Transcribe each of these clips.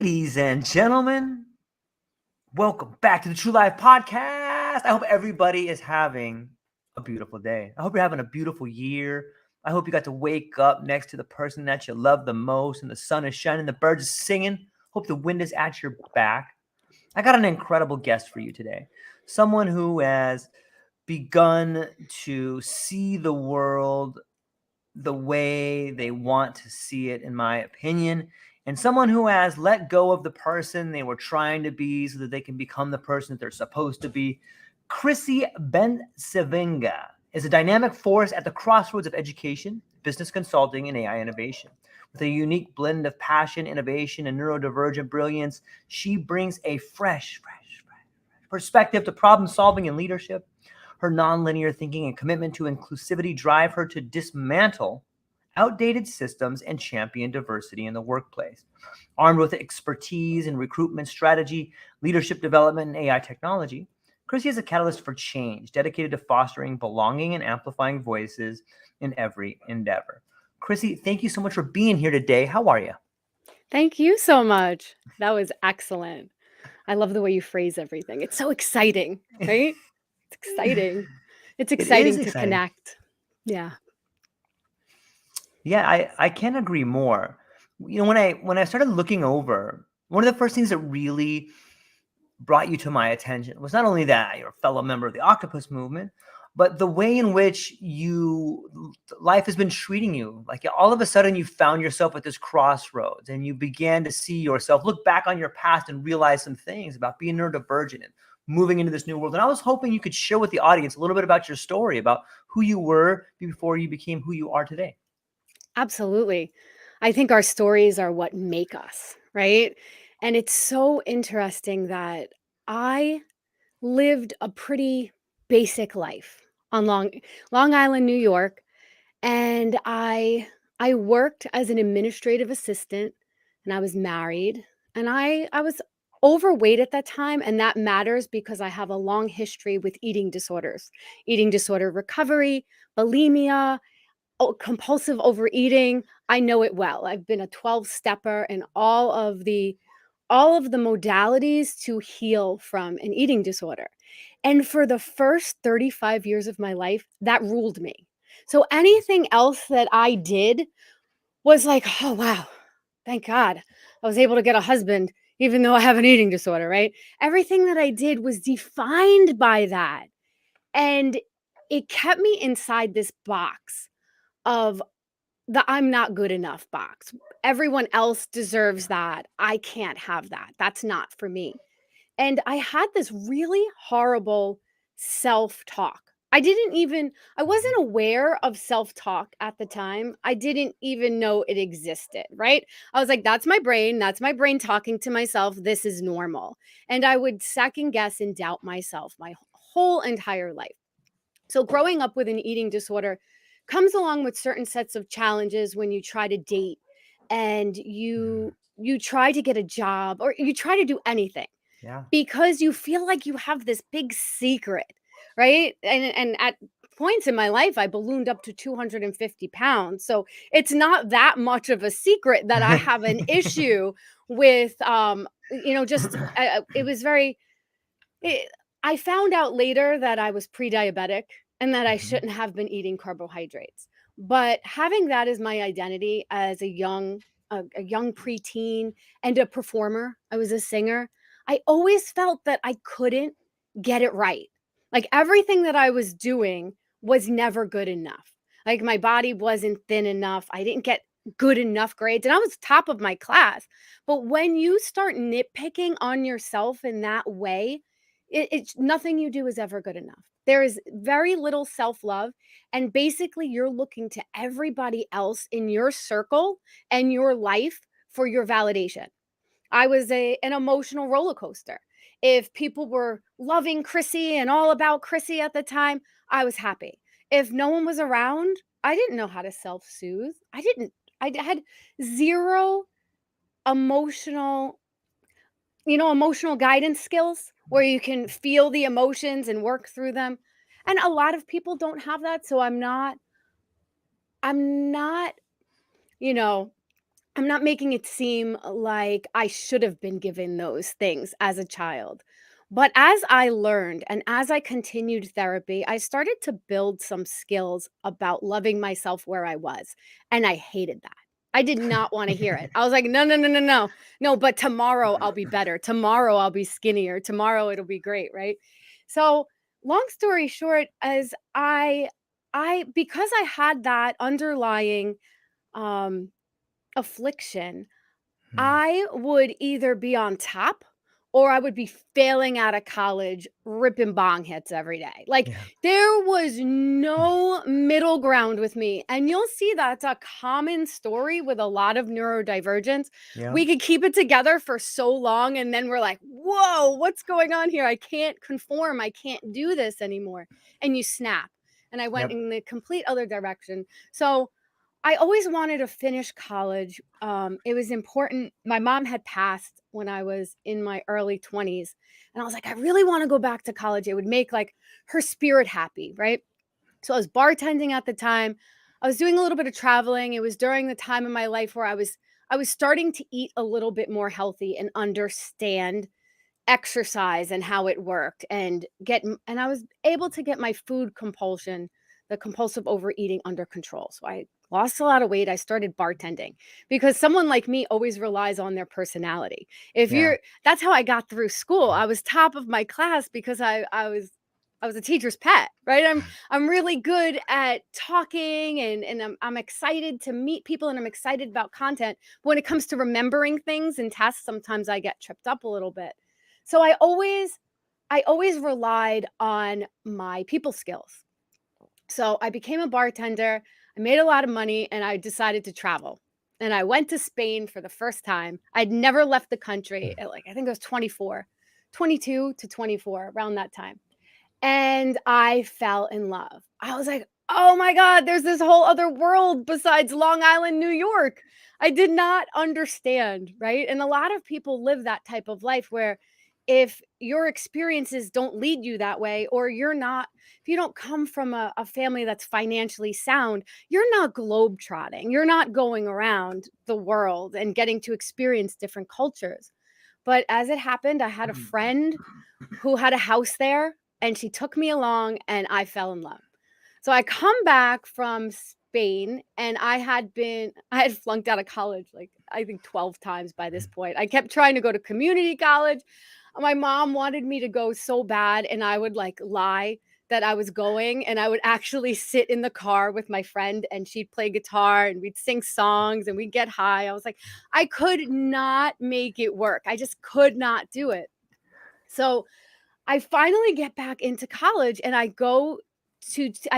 Ladies and gentlemen, welcome back to the True Life Podcast. I hope everybody is having a beautiful day. I hope you're having a beautiful year. I hope you got to wake up next to the person that you love the most and the sun is shining, the birds are singing. Hope the wind is at your back. I got an incredible guest for you today. Someone who has begun to see the world the way they want to see it, in my opinion, and someone who has let go of the person they were trying to be so that they can become the person that they're supposed to be. Chrissy Bencivenga is a dynamic force at the crossroads of education, business consulting, and AI innovation. With a unique blend of passion, innovation, and neurodivergent brilliance, she brings a fresh perspective to problem solving and leadership. Her nonlinear thinking and commitment to inclusivity drive her to dismantle outdated systems and champion diversity in the workplace. Armed with expertise in recruitment strategy, leadership development, and AI technology, Chrissy is a catalyst for change, dedicated to fostering belonging and amplifying voices in every endeavor. Chrissy, thank you so much for being here today. How are you? Thank you so much. That was excellent. I love the way you phrase everything. It's so exciting, right? It's exciting. It's It is exciting to exciting. connect. Yeah. Yeah, I can't agree more. When I started looking over, one of the first things that really brought you to my attention was not only that you're a fellow member of the octopus movement, but the way in which life has been treating you. Like all of a sudden you found yourself at this crossroads and you began to see yourself, look back on your past and realize some things about being neurodivergent and moving into this new world. And I was hoping you could share with the audience a little bit about your story, about who you were before you became who you are today. Absolutely. I think our stories are what make us, right? And it's so interesting that I lived a pretty basic life on Long Island, New York, and I worked as an administrative assistant and I was married and I was overweight at that time, and that matters because I have a long history with eating disorders. Eating disorder recovery, bulimia, compulsive overeating. I know it well. I've been a 12 stepper and all of the modalities to heal from an eating disorder. And for the first 35 years of my life, that ruled me. So anything else that I did was like, oh, wow, thank God I was able to get a husband, even though I have an eating disorder, right? Everything that I did was defined by that. And it kept me inside this box of the I'm not good enough box. Everyone else deserves that. I can't have that. That's not for me. And I had this really horrible self-talk. I wasn't aware of self-talk at the time. I didn't even know it existed, right? I was like, that's my brain. That's my brain talking to myself. This is normal. And I would second guess and doubt myself my whole entire life. So growing up with an eating disorder comes along with certain sets of challenges when you try to date and you try to get a job or you try to do anything Yeah. because you feel like you have this big secret, right? And at points in my life, I ballooned up to 250 pounds. So it's not that much of a secret that I have an issue with, just it was very, it, I found out later that I was pre-diabetic and that I Mhm. shouldn't have been eating carbohydrates. But having that as my identity as a young preteen and a performer, I was a singer. I always felt that I couldn't get it right. Like everything that I was doing was never good enough. Like my body wasn't thin enough. I didn't get good enough grades and I was top of my class. But when you start nitpicking on yourself in that way, it's nothing you do is ever good enough. There is very little self-love, and basically you're looking to everybody else in your circle and your life for your validation. I was an emotional roller coaster. If people were loving Chrissy and all about Chrissy at the time, I was happy. If no one was around, I didn't know how to self-soothe. I had zero emotional emotional guidance skills where you can feel the emotions and work through them. And a lot of people don't have that. So I'm not, you know, I'm not making it seem like I should have been given those things as a child. But as I learned and as I continued therapy, I started to build some skills about loving myself where I was. And I hated that. I did not want to hear it. I was like, no, no, no, no, no. No, but tomorrow I'll be better. Tomorrow I'll be skinnier. Tomorrow it'll be great, right? So, long story short, as I because I had that underlying um affliction, Mm. I would either be on top or I would be failing out of college, ripping bong hits every day. Like Yeah. there was no middle ground with me. And you'll see that's a common story with a lot of neurodivergents. Yeah. We could keep it together for so long and then we're like, whoa, what's going on here? I can't conform. I can't do this anymore. And you snap. And I went Yep. in the complete other direction. So I always wanted to finish college. It was important. My mom had passed when I was in my early 20s. And I was like, I really want to go back to college. It would make like her spirit happy, right? So I was bartending at the time. I was doing a little bit of traveling. It was during the time in my life where I was starting to eat a little bit more healthy and understand exercise and how it worked and I was able to get my food compulsion, the compulsive overeating under control. So I lost a lot of weight. I started bartending because someone like me always relies on their personality. If Yeah. you're That's how I got through school. I was top of my class because I was a teacher's pet, right? I'm really good at talking and I'm excited to meet people and I'm excited about content. But when it comes to remembering things and tests, sometimes I get tripped up a little bit. So I always relied on my people skills. So I became a bartender. I made a lot of money and I decided to travel. And I went to Spain for the first time. I'd never left the country at like I think I was 24, 22 to 24 around that time. And I fell in love. I was like, "Oh my god, there's this whole other world besides Long Island, New York." I did not understand, right? And a lot of people live that type of life where if your experiences don't lead you that way, or if you don't come from a family that's financially sound, you're not globetrotting. You're not going around the world and getting to experience different cultures. But as it happened, I had a friend who had a house there and she took me along and I fell in love. So I come back from Spain and I had flunked out of college like I think 12 times by this point. I kept trying to go to community college. My mom wanted me to go so bad and I would like lie that I was going and I would actually sit in the car with my friend and she'd play guitar and we'd sing songs and we'd get high. I was like, I could not make it work. I just could not do it. So I finally get back into college and I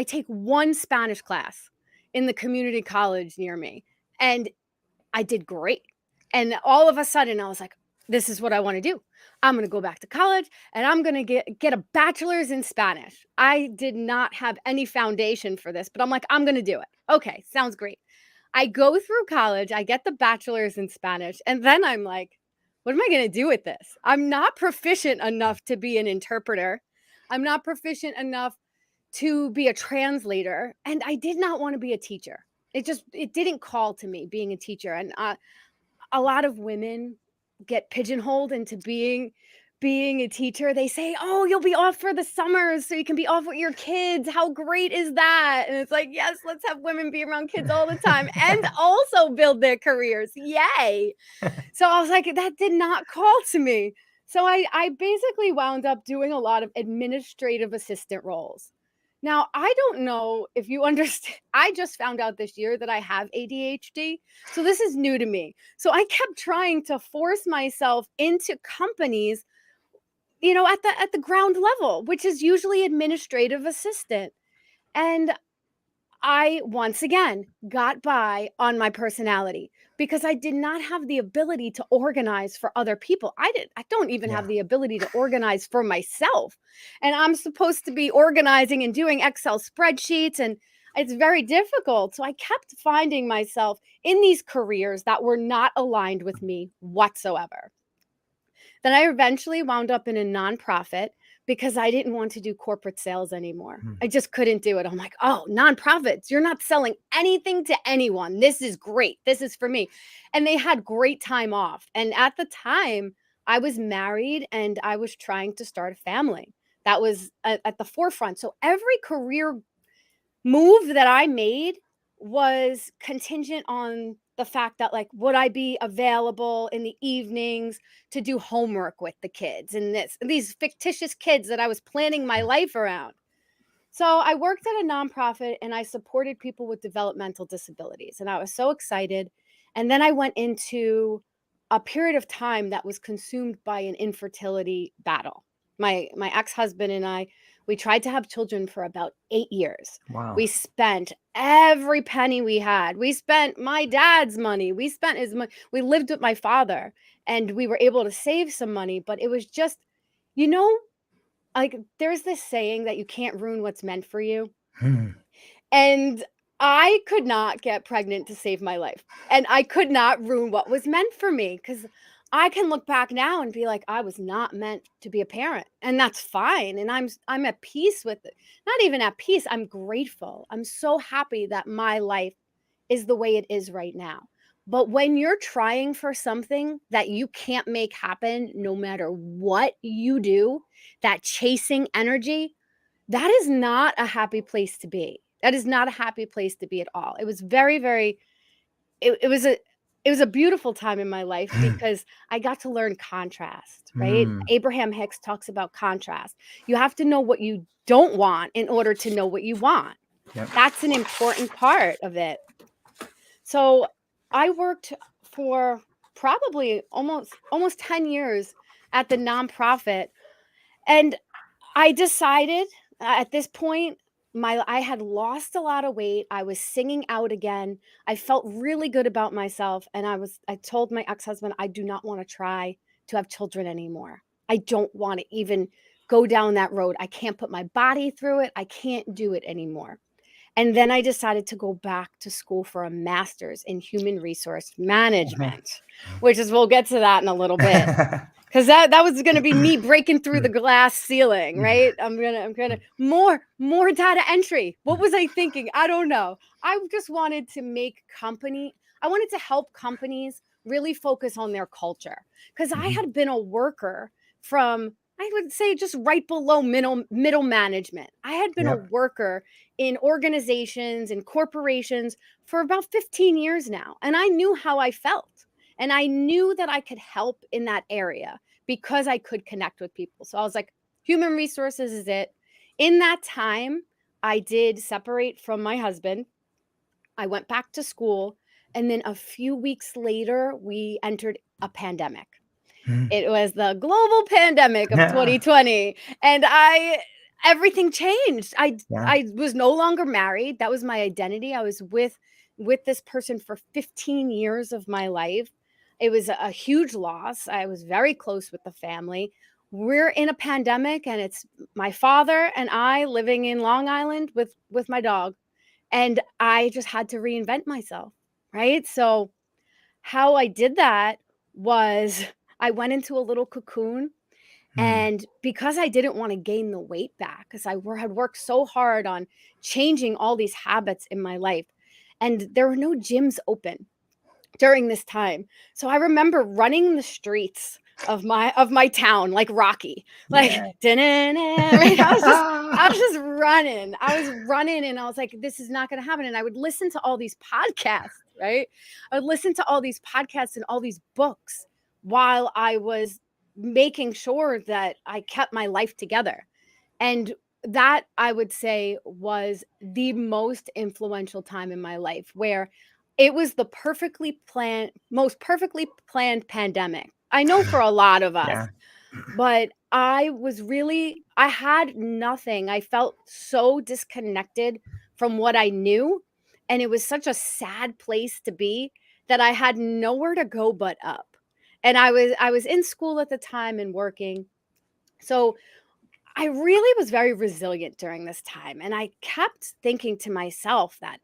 take one Spanish class in the community college near me and I did great. And all of a sudden I was like, this is what I want to do. I'm going to go back to college and I'm going to get a bachelor's in Spanish. I did not have any foundation for this, but I'm like, I'm going to do it. Okay, sounds great. I go through college, I get the bachelor's in Spanish, and then I'm like, what am I going to do with this? I'm not proficient enough to be an interpreter. I'm not proficient enough to be a translator, and I did not want to be a teacher. It didn't call to me being a teacher, and a lot of women get pigeonholed into being a teacher. They say, "Oh, you'll be off for the summers so you can be off with your kids. How great is that?" And it's like, "Yes, let's have women be around kids all the time and also build their careers. Yay." So I was like, that did not call to me. So I basically wound up doing a lot of administrative assistant roles. Now, I don't know if you understand. I just found out this year that I have ADHD. So this is new to me. So I kept trying to force myself into companies, at the ground level, which is usually administrative assistant. And I once again got by on my personality because I did not have the ability to organize for other people. I don't even have Yeah. the ability to organize for myself. And I'm supposed to be organizing and doing Excel spreadsheets and it's very difficult. So I kept finding myself in these careers that were not aligned with me whatsoever. Then I eventually wound up in a nonprofit because I didn't want to do corporate sales anymore. Hmm. I just couldn't do it. I'm like, oh, nonprofits, you're not selling anything to anyone. This is great. This is for me. And they had great time off. And at the time, I was married and I was trying to start a family. That was at the forefront. So every career move that I made was contingent on the fact that, like, would I be available in the evenings to do homework with the kids and these fictitious kids that I was planning my life around. So I worked at a nonprofit and I supported people with developmental disabilities, and I was so excited. And then I went into a period of time that was consumed by an infertility battle. My ex-husband and I, we tried to have children for about 8 years. Wow. We spent every penny we had. We spent my dad's money. We spent his money. We lived with my father and we were able to save some money, but it was just, you know, like there's this saying that you can't ruin what's meant for you. Hmm. And I could not get pregnant to save my life. And I could not ruin what was meant for me, because I can look back now and be like, I was not meant to be a parent. And that's fine. And I'm at peace with it. Not even at peace. I'm grateful. I'm so happy that my life is the way it is right now. But when you're trying for something that you can't make happen, no matter what you do, that chasing energy, that is not a happy place to be. That is not a happy place to be at all. It was very, very, it was a beautiful time in my life because I got to learn contrast, right? Hmm. Abraham Hicks talks about contrast. You have to know what you don't want in order to know what you want. Yep. That's an important part of it. So I worked for probably almost 10 years at the nonprofit, and I decided at this point, I had lost a lot of weight. I was singing out again. I felt really good about myself. And I told my ex-husband, I do not want to try to have children anymore. I don't want to even go down that road. I can't put my body through it. I can't do it anymore. And then I decided to go back to school for a master's in human resource management, which is, we'll get to that in a little bit. Because that was going to be me breaking through the glass ceiling, right? I'm gonna more data entry. What was I thinking? I don't know. I just wanted to I wanted to help companies really focus on their culture, because I had been a worker from, I would say, just right below middle management. I had been a worker in organizations and corporations for about 15 years now, and I knew how I felt. And I knew that I could help in that area because I could connect with people. So I was like, human resources is it. In that time, I did separate from my husband. I went back to school. And then a few weeks later, we entered a pandemic. It was the global pandemic of 2020. And everything changed. I was no longer married. That was my identity. I was with this person for 15 years of my life. It was a huge loss. I was very close with the family. We're in a pandemic, and it's my father and I living in Long Island with my dog. And I just had to reinvent myself, right? So how I did that was I went into a little cocoon. And because I didn't want to gain the weight back, because I had worked so hard on changing all these habits in my life, and there were no gyms open during this time. So I remember running the streets of my town like Rocky, like right? I was just running. And I was like, this is not going to happen. And I would listen to all these podcasts, right? I would listen to all these podcasts and all these books while I was making sure that I kept my life together. And that, I would say, was the most influential time in my life, where it was the most perfectly planned pandemic. I know for a lot of us, but I had nothing. I felt so disconnected from what I knew. And it was such a sad place to be that I had nowhere to go but up. And I was in school at the time and working. So I really was very resilient during this time. And I kept thinking to myself that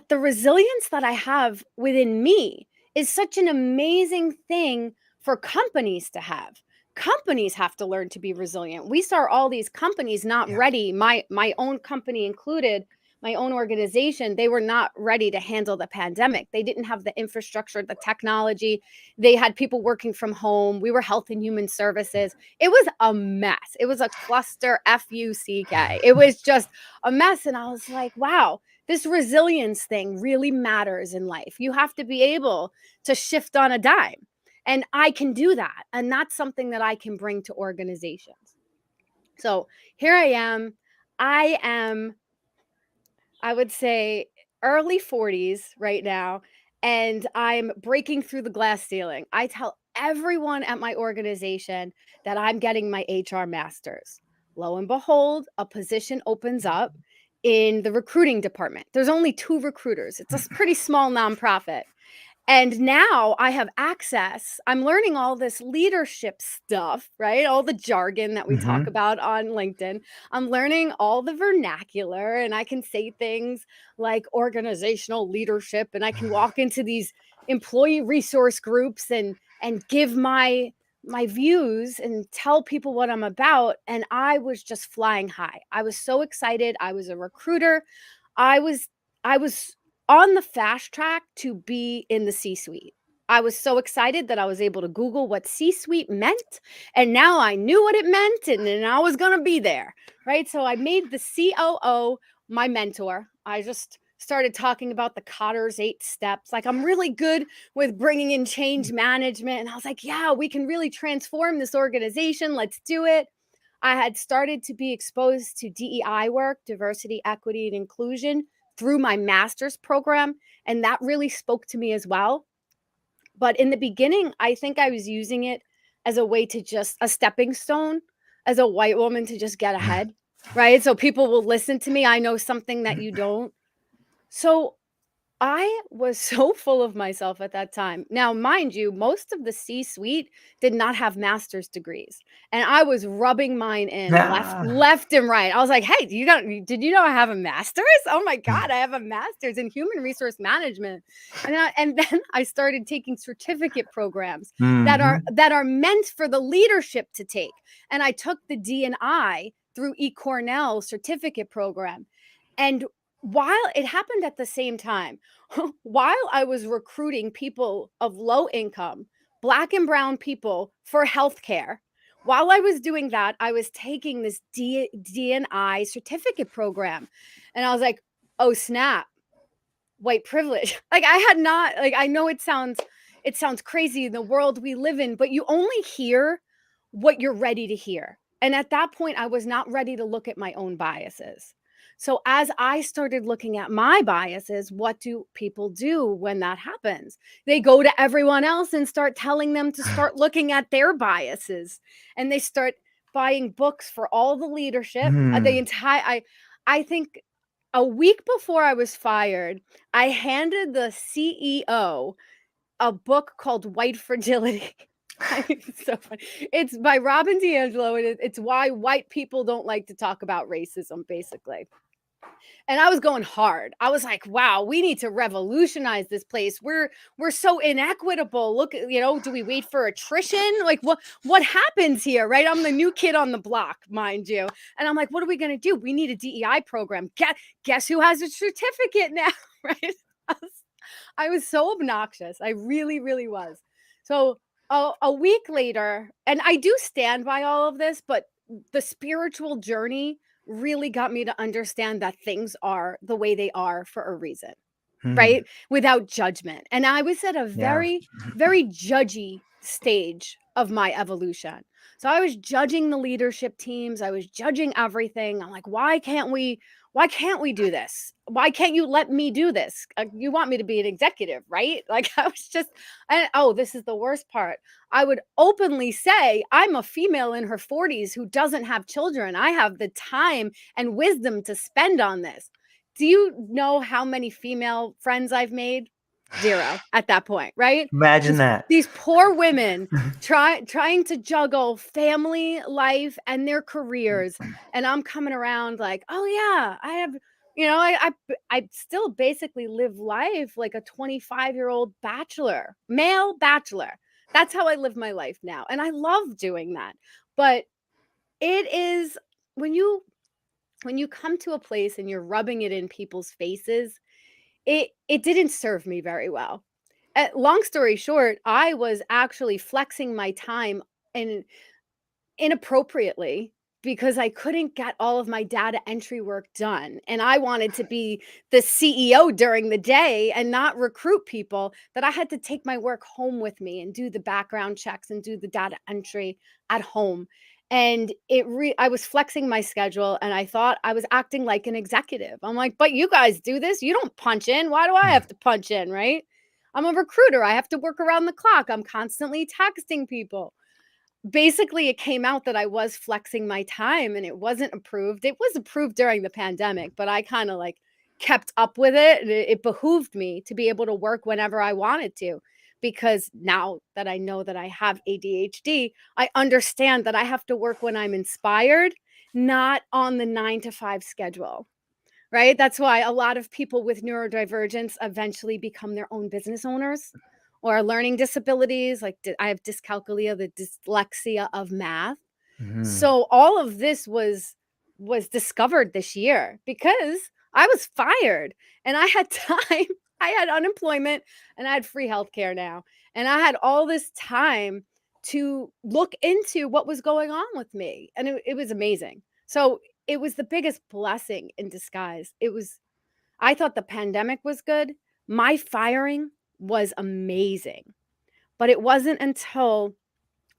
the resilience that I have within me is such an amazing thing for companies to have. companies have to learn to be resilient. We saw all these companies not ready, my own company included, my own organization, they were not ready to handle the pandemic. They didn't have the infrastructure, the technology. They had people working from home. We were Health and Human Services. It was a mess. It was a cluster, F-U-C-K. It was just a mess. And I was like, wow, this resilience thing really matters in life. You have to be able to shift on a dime. And I can do that. And that's something that I can bring to organizations. So here I am. I would say early 40s right now, and I'm breaking through the glass ceiling. I tell everyone at my organization that I'm getting my HR master's. Lo and behold, a position opens up in the recruiting department. There's only 2 recruiters. It's a pretty small nonprofit. And now I have access. I'm learning all this leadership stuff, right? All the jargon that we talk about on LinkedIn. I'm learning all the vernacular, and I can say things like organizational leadership, and I can walk into these employee resource groups and give my views and tell people what I'm about. And I was just flying high. I was so excited. I was a recruiter. I was on the fast track to be in the C-suite. I was so excited that I was able to Google what C-suite meant, and now I knew what it meant, and then I was going to be there, right? So I made the COO my mentor. I just started talking about the Cotter's 8 steps. Like, I'm really good with bringing in change management. And I was like, yeah, we can really transform this organization. Let's do it. I had started to be exposed to DEI work, diversity, equity, and inclusion, through my master's program. And that really spoke to me as well. But in the beginning, I think I was using it as a way to just a stepping stone as a white woman to just get ahead, right? So people will listen to me. I know something that you don't. So I was so full of myself at that time. Now, mind you, most of the C-suite did not have master's degrees, and I was rubbing mine in left and right. I was like, "Hey, did you know I have a master's? Oh my God, I have a master's in human resource management." And then I started taking certificate programs that are meant for the leadership to take. And I took the D&I through eCornell certificate program. And while it happened at the same time, while I was recruiting people of low income, Black and brown people for healthcare, while I was doing that, I was taking this D&I certificate program. And I was like, oh, snap, white privilege. Like, I had not, like, I know it sounds crazy in the world we live in, but you only hear what you're ready to hear. And at that point, I was not ready to look at my own biases. So as I started looking at my biases, what do people do when that happens? They go to everyone else and start telling them to start looking at their biases. And they start buying books for all the leadership. I think a week before I was fired, I handed the CEO a book called White Fragility. I think it's so funny. It's by Robin DiAngelo, and it's why white people don't like to talk about racism, basically. And I was going hard. I was like, wow, we need to revolutionize this place. We're so inequitable. Look, do we wait for attrition? Like, what happens here, right? I'm the new kid on the block, mind you. And I'm like, what are we going to do? We need a DEI program. Guess who has a certificate now, right? I was so obnoxious. I really, really was. So a week later, and I do stand by all of this, but the spiritual journey really got me to understand that things are the way they are for a reason, right? Without judgment. And I was at a very, very judgy stage of my evolution. So I was judging the leadership teams. I was judging everything. I'm like, why can't we do this? Why can't you let me do this? You want me to be an executive, right? Like, I was just, this is the worst part. I would openly say, I'm a female in her 40s who doesn't have children. I have the time and wisdom to spend on this. Do you know how many female friends I've made? 0 at that point, right? Imagine that. These poor women trying to juggle family life and their careers. And I'm coming around like, oh yeah, I have, I still basically live life like a 25-year-old male bachelor. That's how I live my life now. And I love doing that. But it is when you come to a place and you're rubbing it in people's faces, it didn't serve me very well. Long story short, I was actually flexing my time and inappropriately because I couldn't get all of my data entry work done. And I wanted to be the CEO during the day and not recruit people, that I had to take my work home with me and do the background checks and do the data entry at home. And I was flexing my schedule and I thought I was acting like an executive. I'm like, but you guys do this. You don't punch in. Why do I have to punch in? Right. I'm a recruiter. I have to work around the clock. I'm constantly texting people. Basically, it came out that I was flexing my time and it wasn't approved. It was approved during the pandemic, but I kind of like kept up with it. And it behooved me to be able to work whenever I wanted to, because now that I know that I have ADHD, I understand that I have to work when I'm inspired, not on the 9 to 5 schedule. Right? That's why a lot of people with neurodivergence eventually become their own business owners, or learning disabilities. Like I have dyscalculia, the dyslexia of math. Mhm. So all of this was discovered this year because I was fired and I had time. I had unemployment and I had free healthcare now. And I had all this time to look into what was going on with me. And it was amazing. So it was the biggest blessing in disguise. I thought the pandemic was good. My firing was amazing. But it wasn't until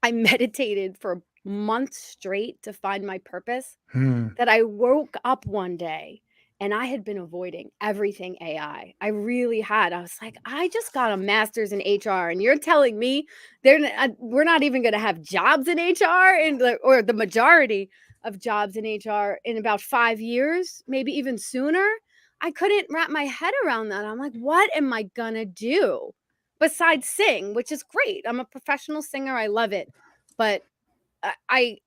I meditated for months straight to find my purpose Hmm. that I woke up one day and I had been avoiding everything AI. I really had. I was like, I just got a master's in HR, and you're telling me we're not even going to have jobs in HR, or the majority of jobs in HR in about 5 years, maybe even sooner. I couldn't wrap my head around that. I'm like, what am I going to do besides sing, which is great. I'm a professional singer. I love it. But I, I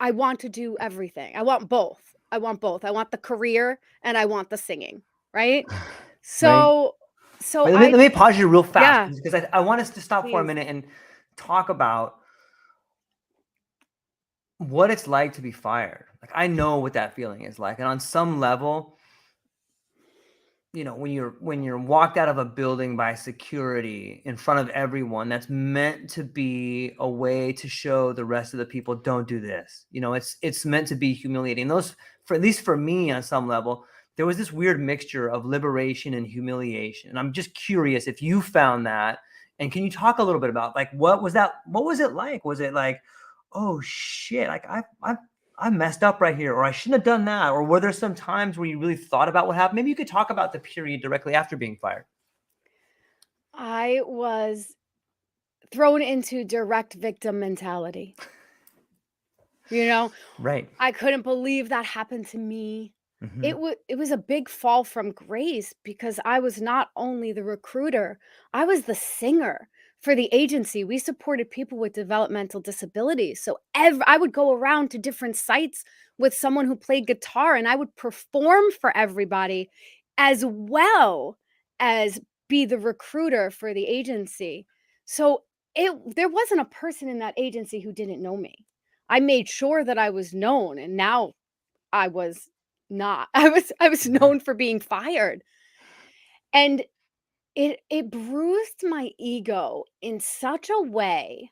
I want to do everything. I want both. I want both. I want the career and I want the singing, right? Right. So so Wait, let I me pause you real fast yeah, because I want us to stop for a please. minute and talk about what it's like to be fired. Like, I know what that feeling is like, and on some level, when you're walked out of a building by security in front of everyone, that's meant to be a way to show the rest of the people, don't do this. It's meant to be humiliating. Those, for at least for me on some level, there was this weird mixture of liberation and humiliation. And I'm just curious if you found that, and can you talk a little bit about, like, what was it like? Was it like, oh shit, like I messed up right here, or I shouldn't have done that? Or were there some times where you really thought about what happened? Maybe you could talk about the period directly after being fired. I was thrown into direct victim mentality. You know, Right. I couldn't believe that happened to me. Mm-hmm. It was a big fall from grace because I was not only the recruiter, I was the singer for the agency. We supported people with developmental disabilities. So I would go around to different sites with someone who played guitar, and I would perform for everybody as well as be the recruiter for the agency. So there wasn't a person in that agency who didn't know me. I made sure that I was known, and now I was not. I was known for being fired. And it bruised my ego in such a way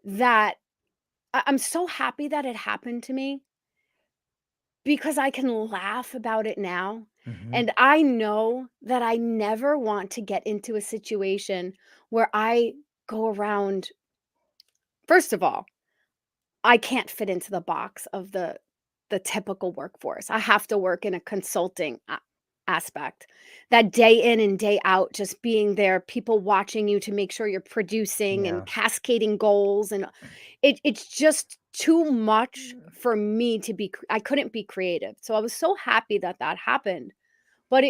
that I'm so happy that it happened to me, because I can laugh about it now. Mm-hmm. And I know that I never want to get into a situation where I go around. First of all, I can't fit into the box of the typical workforce. I have to work in a consulting aspect. That day in and day out, just being there, people watching you to make sure you're producing and Yeah. cascading goals, and it's just too much for me to be. I couldn't be creative. So I was so happy that that happened. But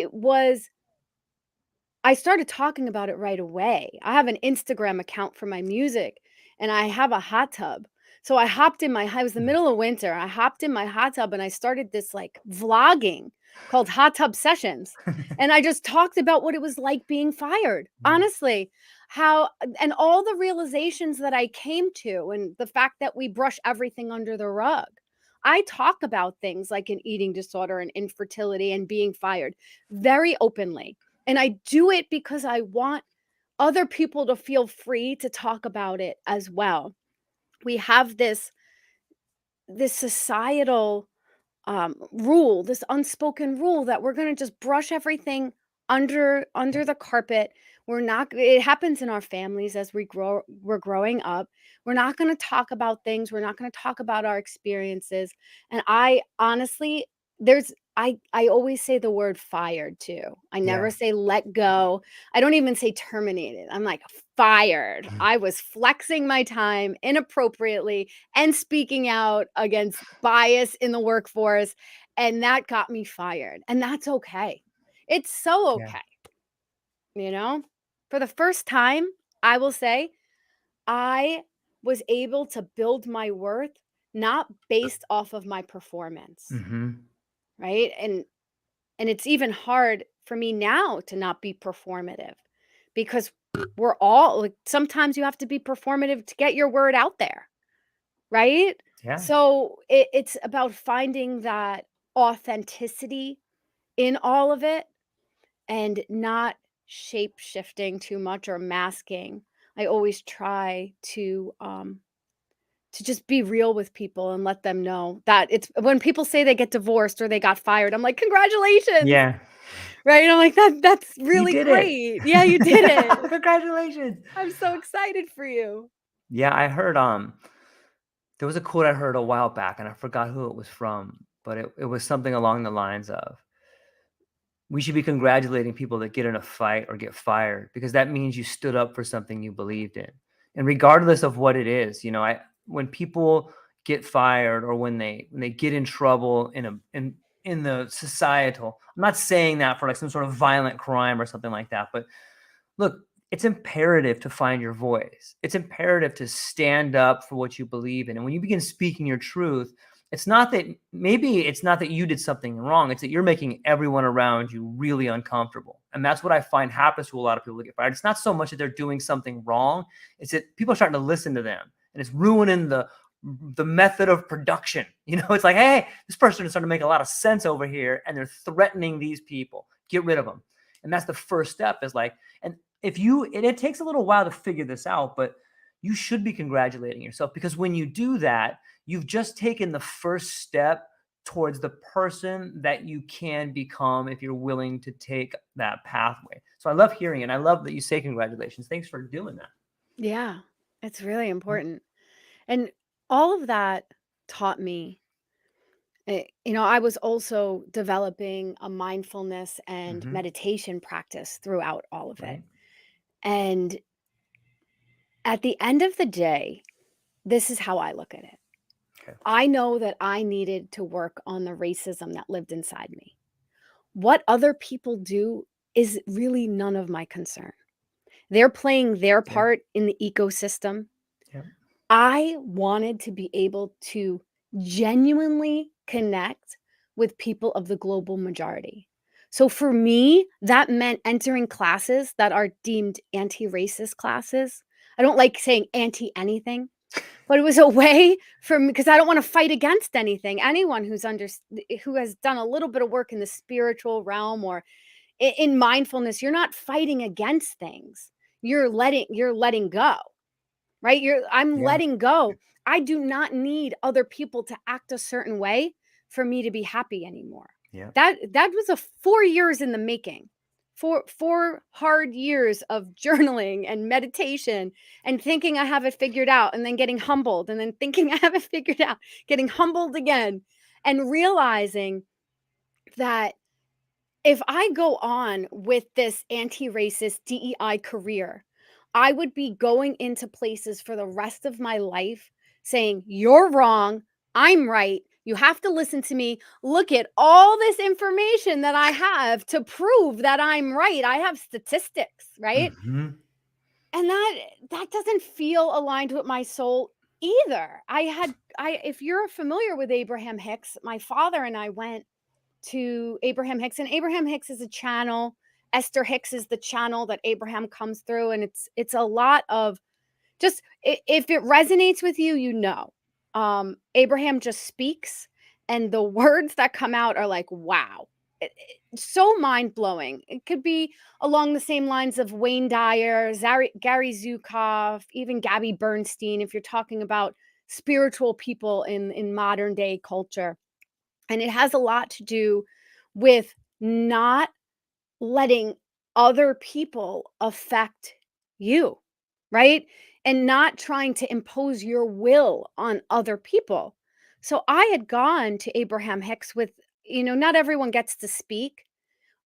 I started talking about it right away. I have an Instagram account for my music, and I have a hot tub. So I hopped in it was the middle of winter. I hopped in my hot tub and I started this like vlogging called Hot Tub Sessions. And I just talked about what it was like being fired. Honestly, and all the realizations that I came to, and the fact that we brush everything under the rug. I talk about things like an eating disorder and infertility and being fired very openly. And I do it because I want other people to feel free to talk about it as well. We have this societal rule, this unspoken rule that we're going to just brush everything under the carpet. We're not. It happens in our families as we're growing up. We're not going to talk about things. We're not going to talk about our experiences. And I honestly, I always say the word fired too. I never Yeah. say let go. I don't even say terminated. I'm like fired. I was flexing my time inappropriately and speaking out against bias in the workforce, and that got me fired. And that's okay. It's so Yeah. okay. You know, for the first time, I will say I was able to build my worth not based off of my performance, Mm-hmm. right? And it's even hard for me now to not be performative because we're all like sometimes you have to be performative to get your word out there, right? Yeah. So it's about finding that authenticity in all of it and not shape shifting too much or masking. I always try to just be real with people and let them know that it's when people say they get divorced or they got fired, I'm like, congratulations. Yeah. Right? I'm like, that's You really did it. great. Yeah, you did it. Congratulations. I'm so excited for you. Yeah, I heard there was a quote I heard a while back and I forgot who it was from, but it was something along the lines of we should be congratulating people that get in a fight or get fired because that means you stood up for something you believed in. And regardless of what it is, when people get fired or when they get in trouble in the societal, I'm not saying that for like some sort of violent crime or something like that, but look, it's imperative to find your voice. It's imperative to stand up for what you believe in. And when you begin speaking your truth, it's not that you did something wrong. It's that you're making everyone around you really uncomfortable. And that's what I find happens to a lot of people that get fired. It's not so much that they're doing something wrong. It's that people are starting to listen to them and it's ruining the method of production. It's like, hey, this person is starting to make a lot of sense over here and they're threatening these people. Get rid of them. And that's the first step is like, and it takes a little while to figure this out, but you should be congratulating yourself because when you do that, you've just taken the first step towards the person that you can become if you're willing to take that pathway. So I love hearing it. I love that you say congratulations. Thanks for doing that. Yeah, it's really important. And all of that taught me, I was also developing a mindfulness and Mm-hmm. meditation practice throughout all of it. Right. And at the end of the day, this is how I look at it. Okay. I know that I needed to work on the racism that lived inside me. What other people do is really none of my concern. They're playing their Yeah. part in the ecosystem. Yeah. I wanted to be able to genuinely connect with people of the global majority. So for me, that meant entering classes that are deemed anti-racist classes. I don't like saying anti anything, but it was a way for me because I don't want to fight against anything. Anyone who has done a little bit of work in the spiritual realm or in mindfulness, you're not fighting against things. You're letting go. Right? I'm Yeah. letting go. I do not need other people to act a certain way for me to be happy anymore. Yeah. That was a 4 years in the making. Four hard years of journaling and meditation and thinking I have it figured out and then getting humbled and then thinking I have it figured out, getting humbled again and realizing that if I go on with this anti-racist DEI career, I would be going into places for the rest of my life saying, "You're wrong. I'm right. You have to listen to me. Look at all this information that I have to prove that I'm right. I have statistics, right?" Mm-hmm. And that doesn't feel aligned with my soul either. If you're familiar with Abraham Hicks, my father and I went to Abraham Hicks, and Abraham Hicks is a channel Esther Hicks is the channel that Abraham comes through, and it's a lot of just if it resonates with you, you know. Abraham just speaks, and the words that come out are like, wow. So mind-blowing. It could be along the same lines of Wayne Dyer, Gary Zukav, even Gabby Bernstein, if you're talking about spiritual people in modern day culture. And it has a lot to do with not letting other people affect you, right? And not trying to impose your will on other people. So I had gone to Abraham Hicks with, not everyone gets to speak,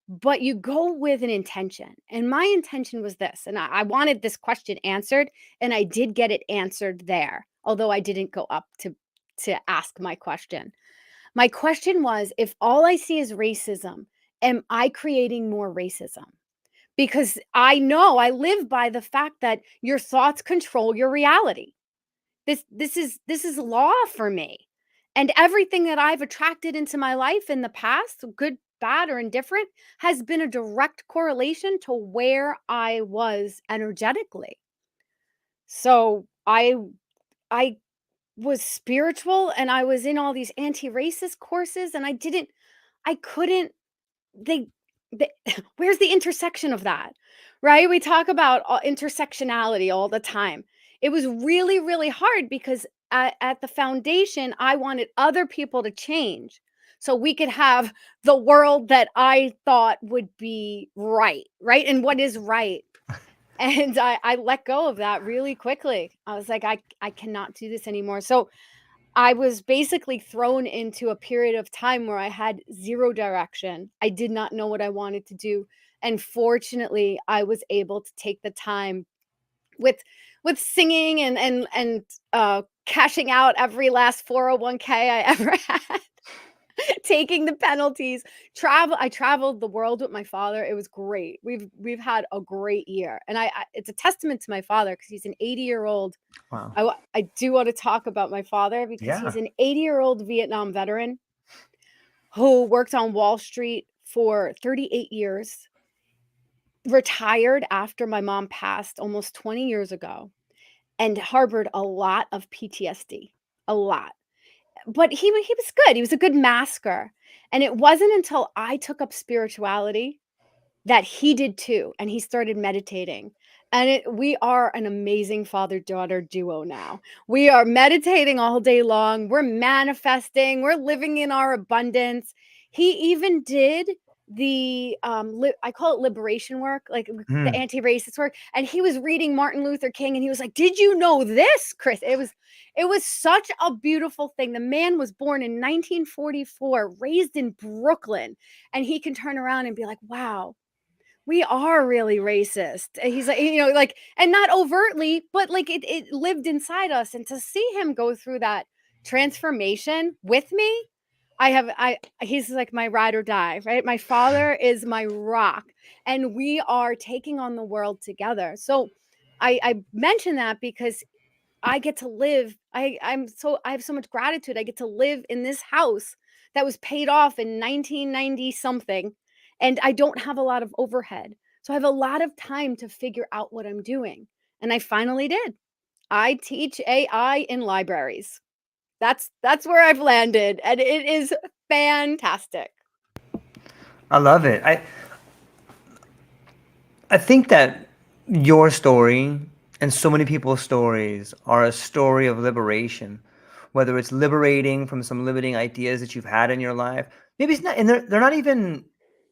but you go with an intention. And my intention was this, and I wanted this question answered, and I did get it answered there, although I didn't go up to ask my question. My question was, if all I see is racism, am I creating more racism? Because I know I live by the fact that your thoughts control your reality. This is law for me. And everything that I've attracted into my life in the past, good, bad, or indifferent, has been a direct correlation to where I was energetically. So I was spiritual, and I was in all these anti-racist courses, and I couldn't they where's the intersection of that, right? We talk about intersectionality all the time. It was really, really hard because at the foundation, I wanted other people to change so we could have the world that I thought would be right, right? And what is right. And I let go of that really quickly. I was like, I cannot do this anymore. So I was basically thrown into a period of time where I had zero direction. I did not know what I wanted to do. And fortunately, I was able to take the time with singing and cashing out every last 401k I ever had. Taking the penalties. I traveled the world with my father. It was great. We've had a great year. And I it's a testament to my father because he's an 80-year-old. Wow. I do want to talk about my father because he's an 80-year-old Vietnam veteran who worked on Wall Street for 38 years, retired after my mom passed almost 20 years ago, and harbored a lot of PTSD, a lot. But he was good. He was a good masker. And it wasn't until I took up spirituality that he did too, and he started meditating. And we are an amazing father-daughter duo now. We are meditating all day long. We're manifesting. We're living in our abundance. He even did the I call it liberation work, like the anti-racist work. And he was reading Martin Luther King, and he was like, "Did you know this, Chris?" It was such a beautiful thing. The man was born in 1944, raised in Brooklyn, and he can turn around and be like, "Wow, we are really racist." And he's like, like, and not overtly, but like it lived inside us. And to see him go through that transformation with me, he's like my ride or die, right? My father is my rock, and we are taking on the world together. So I mention that because I get to live. I have so much gratitude. I get to live in this house that was paid off in 1990 something, and I don't have a lot of overhead. So I have a lot of time to figure out what I'm doing. And I finally did. I teach AI in libraries. That's where I've landed, and it is fantastic. I love it. I think that your story and so many people's stories are a story of liberation, whether it's liberating from some limiting ideas that you've had in your life. Maybe it's not, and they're not even,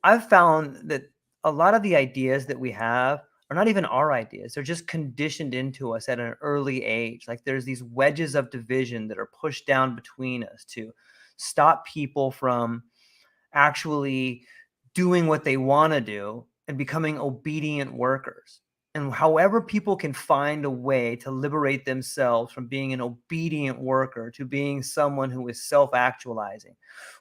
I've found that a lot of the ideas that we have are not even our ideas. They're just conditioned into us at an early age. Like there's these wedges of division that are pushed down between us to stop people from actually doing what they want to do and becoming obedient workers. And however people can find a way to liberate themselves from being an obedient worker to being someone who is self-actualizing,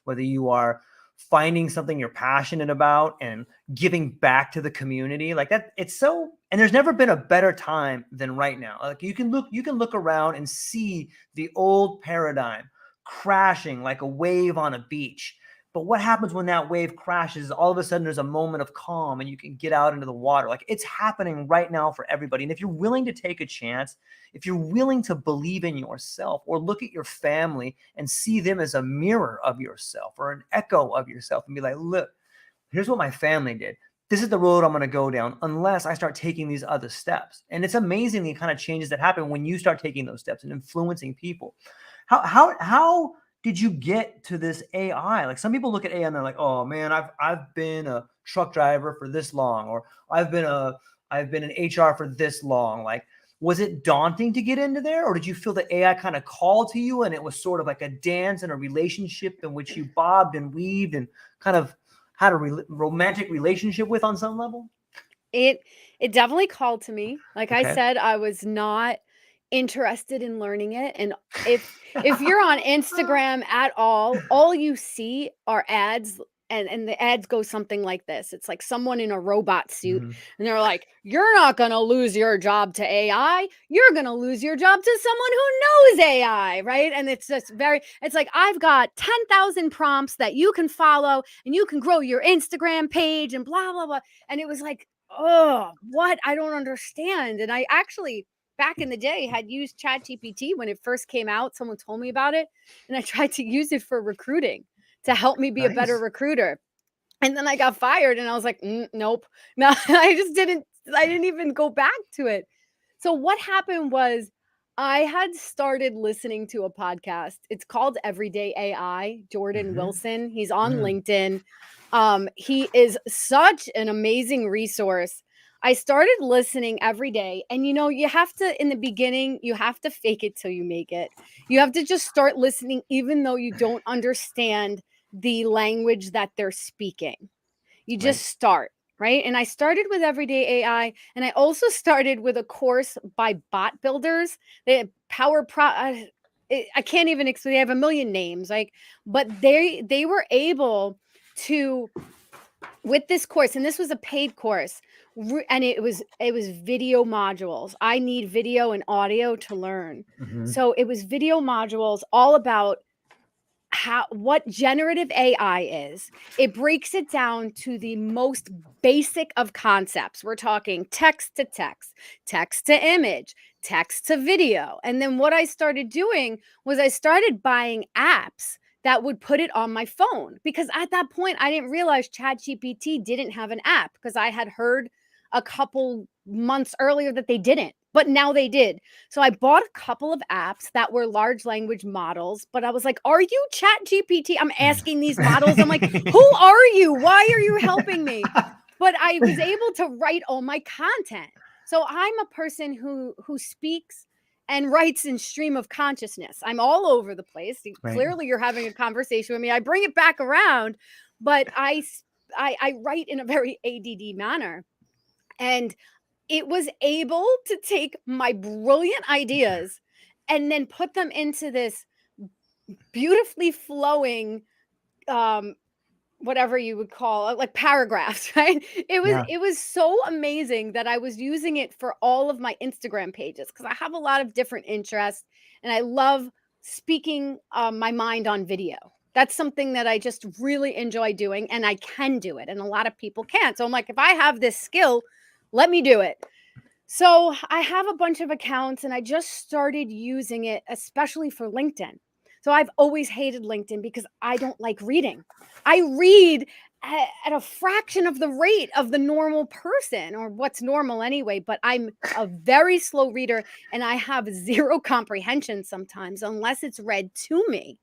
whether you are finding something you're passionate about and giving back to the community like that, it's so, and there's never been a better time than right now. Like you can look around and see the old paradigm crashing like a wave on a beach. But what happens when that wave crashes? All of a sudden there's a moment of calm and you can get out into the water. Like, it's happening right now for everybody. And if you're willing to take a chance, if you're willing to believe in yourself, or look at your family and see them as a mirror of yourself or an echo of yourself, and be like, look, here's what my family did. This is the road I'm going to go down unless I start taking these other steps. And it's amazing the kind of changes that happen when you start taking those steps and influencing people. How did you get to this AI? Like, some people look at AI and they're like, oh man, I've been a truck driver for this long, or I've been in HR for this long. Like, was it daunting to get into there, or did you feel that AI kind of called to you and it was sort of like a dance and a relationship in which you bobbed and weaved and kind of had a romantic relationship with on some level? It definitely called to me. Like I Okay. said, I was not interested in learning it. And if you're on Instagram at all you see are ads, and the ads go something like this. It's like someone in a robot suit, Mhm. and they're like, "You're not going to lose your job to AI. You're going to lose your job to someone who knows AI," right? And it's just it's like, "I've got 10,000 prompts that you can follow and you can grow your Instagram page and blah blah blah." And it was like, "Oh, what? I don't understand." And I actually, back in the day, had used ChatGPT when it first came out. Someone told me about it, and I tried to use it for recruiting to help me be a better Nice. recruiter. And then I got fired, and I was like, nope. No, I didn't even go back to it. So what happened was, I had started listening to a podcast. It's called Everyday AI. Jordan Mhm. Wilson. He's on Mm. LinkedIn. He is such an amazing resource. I started listening every day, and you have to, in the beginning, you have to fake it till you make it. You have to just start listening, even though you don't understand the language that they're speaking. You Right. just start, right? And I started with Everyday AI, and I also started with a course by bot builders. They power pro. I can't even explain. They have a million names, like, but they were able to, with this course, and this was a paid course, and it was video modules. I need video and audio to learn, Mhm. so it was video modules all about what generative AI is. It breaks it down to the most basic of concepts. We're talking text to text, text to image, text to video. And then what I started doing was I started buying apps that would put it on my phone, because at that point I didn't realize ChatGPT didn't have an app, because I had heard a couple months earlier that they didn't, but now they did. So I bought a couple of apps that were large language models, but I was like, "Are you Chat GPT?" I'm asking these models. I'm like, "Who are you? Why are you helping me?" But I was able to write all my content. So I'm a person who speaks and writes in stream of consciousness. I'm all over the place. Right. Clearly, you're having a conversation with me. I bring it back around, but I write in a very ADD manner. And it was able to take my brilliant ideas and then put them into this beautifully flowing, um whatever you would call it, like paragraphs, right? Yeah. It was so amazing that I was using it for all of my Instagram pages, because I have a lot of different interests, and I love speaking my mind on video. That's something that I just really enjoy doing, and I can do it, and a lot of people can't. So I'm like, if I have this skill, let me do it. So I have a bunch of accounts, and I just started using it, especially for LinkedIn. So I've always hated LinkedIn because I don't like reading. I read at a fraction of the rate of the normal person, or what's normal anyway, but I'm a very slow reader, and I have zero comprehension sometimes unless it's read to me.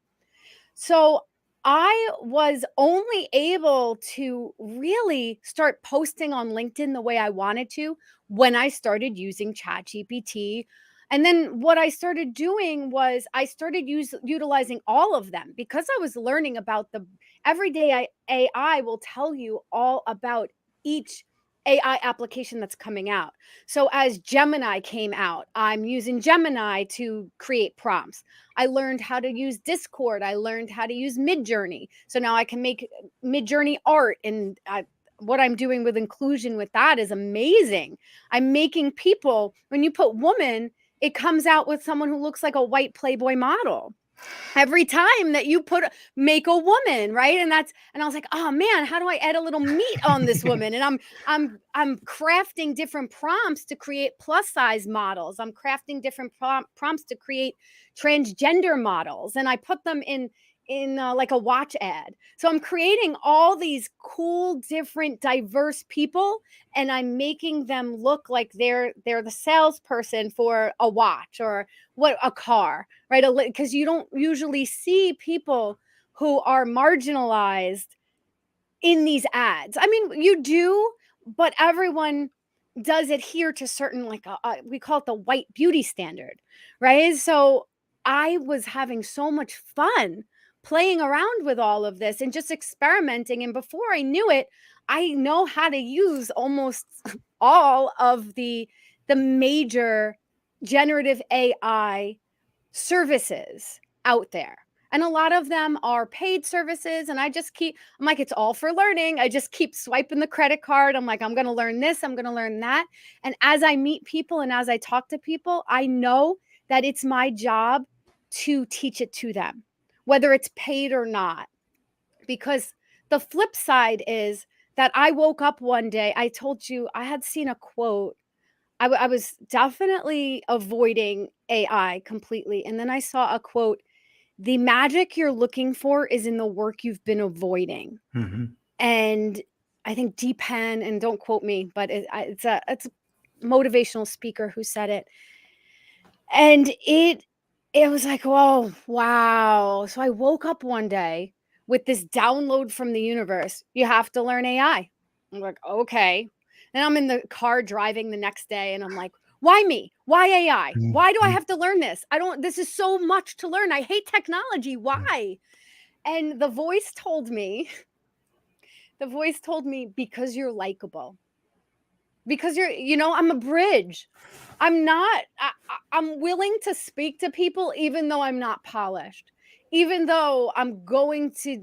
So I was only able to really start posting on LinkedIn the way I wanted to when I started using ChatGPT. And then what I started doing was I started utilizing all of them, because I was learning about the everyday AI will tell you all about each AI application that's coming out. So as Gemini came out, I'm using Gemini to create prompts. I learned how to use Discord. I learned how to use Midjourney. So now I can make Midjourney art. And what I'm doing with inclusion with that is amazing. I'm making people, when you put woman, it comes out with someone who looks like a white Playboy model. every time that you make a woman, right? And I was like, oh man, how do I add a little meat on this woman? And I'm crafting different prompts to create plus size models. I'm crafting different prompts to create transgender models, and I put them in like a watch ad. So I'm creating all these cool, different, diverse people, and I'm making them look like they're the salesperson for a watch or a car, right? Because you don't usually see people who are marginalized in these ads. I mean, you do, but everyone does adhere to certain, like we call it the white beauty standard, right? So I was having so much fun playing around with all of this and just experimenting. And before I knew it, I know how to use almost all of the major generative AI services out there. And a lot of them are paid services. And I'm like, it's all for learning. I just keep swiping the credit card. I'm like, I'm going to learn this. I'm going to learn that. And as I meet people and as I talk to people, I know that it's my job to teach it to them, whether it's paid or not. Because the flip side is that I woke up one day, I told you I had seen a quote. I was definitely avoiding AI completely. And then I saw a quote: the magic you're looking for is in the work you've been avoiding. Mm-hmm. And I think Deepan, and don't quote me, but it's a motivational speaker who said it. And it was like, oh, wow. So I woke up one day with this download from the universe. You have to learn AI. I'm like, okay. And I'm in the car driving the next day and I'm like, why me? Why AI? Why do I have to learn this? This is so much to learn. I hate technology. Why? And the voice told me, because you're likable. Because I'm a bridge. I'm willing to speak to people even though I'm not polished. Even though I'm going to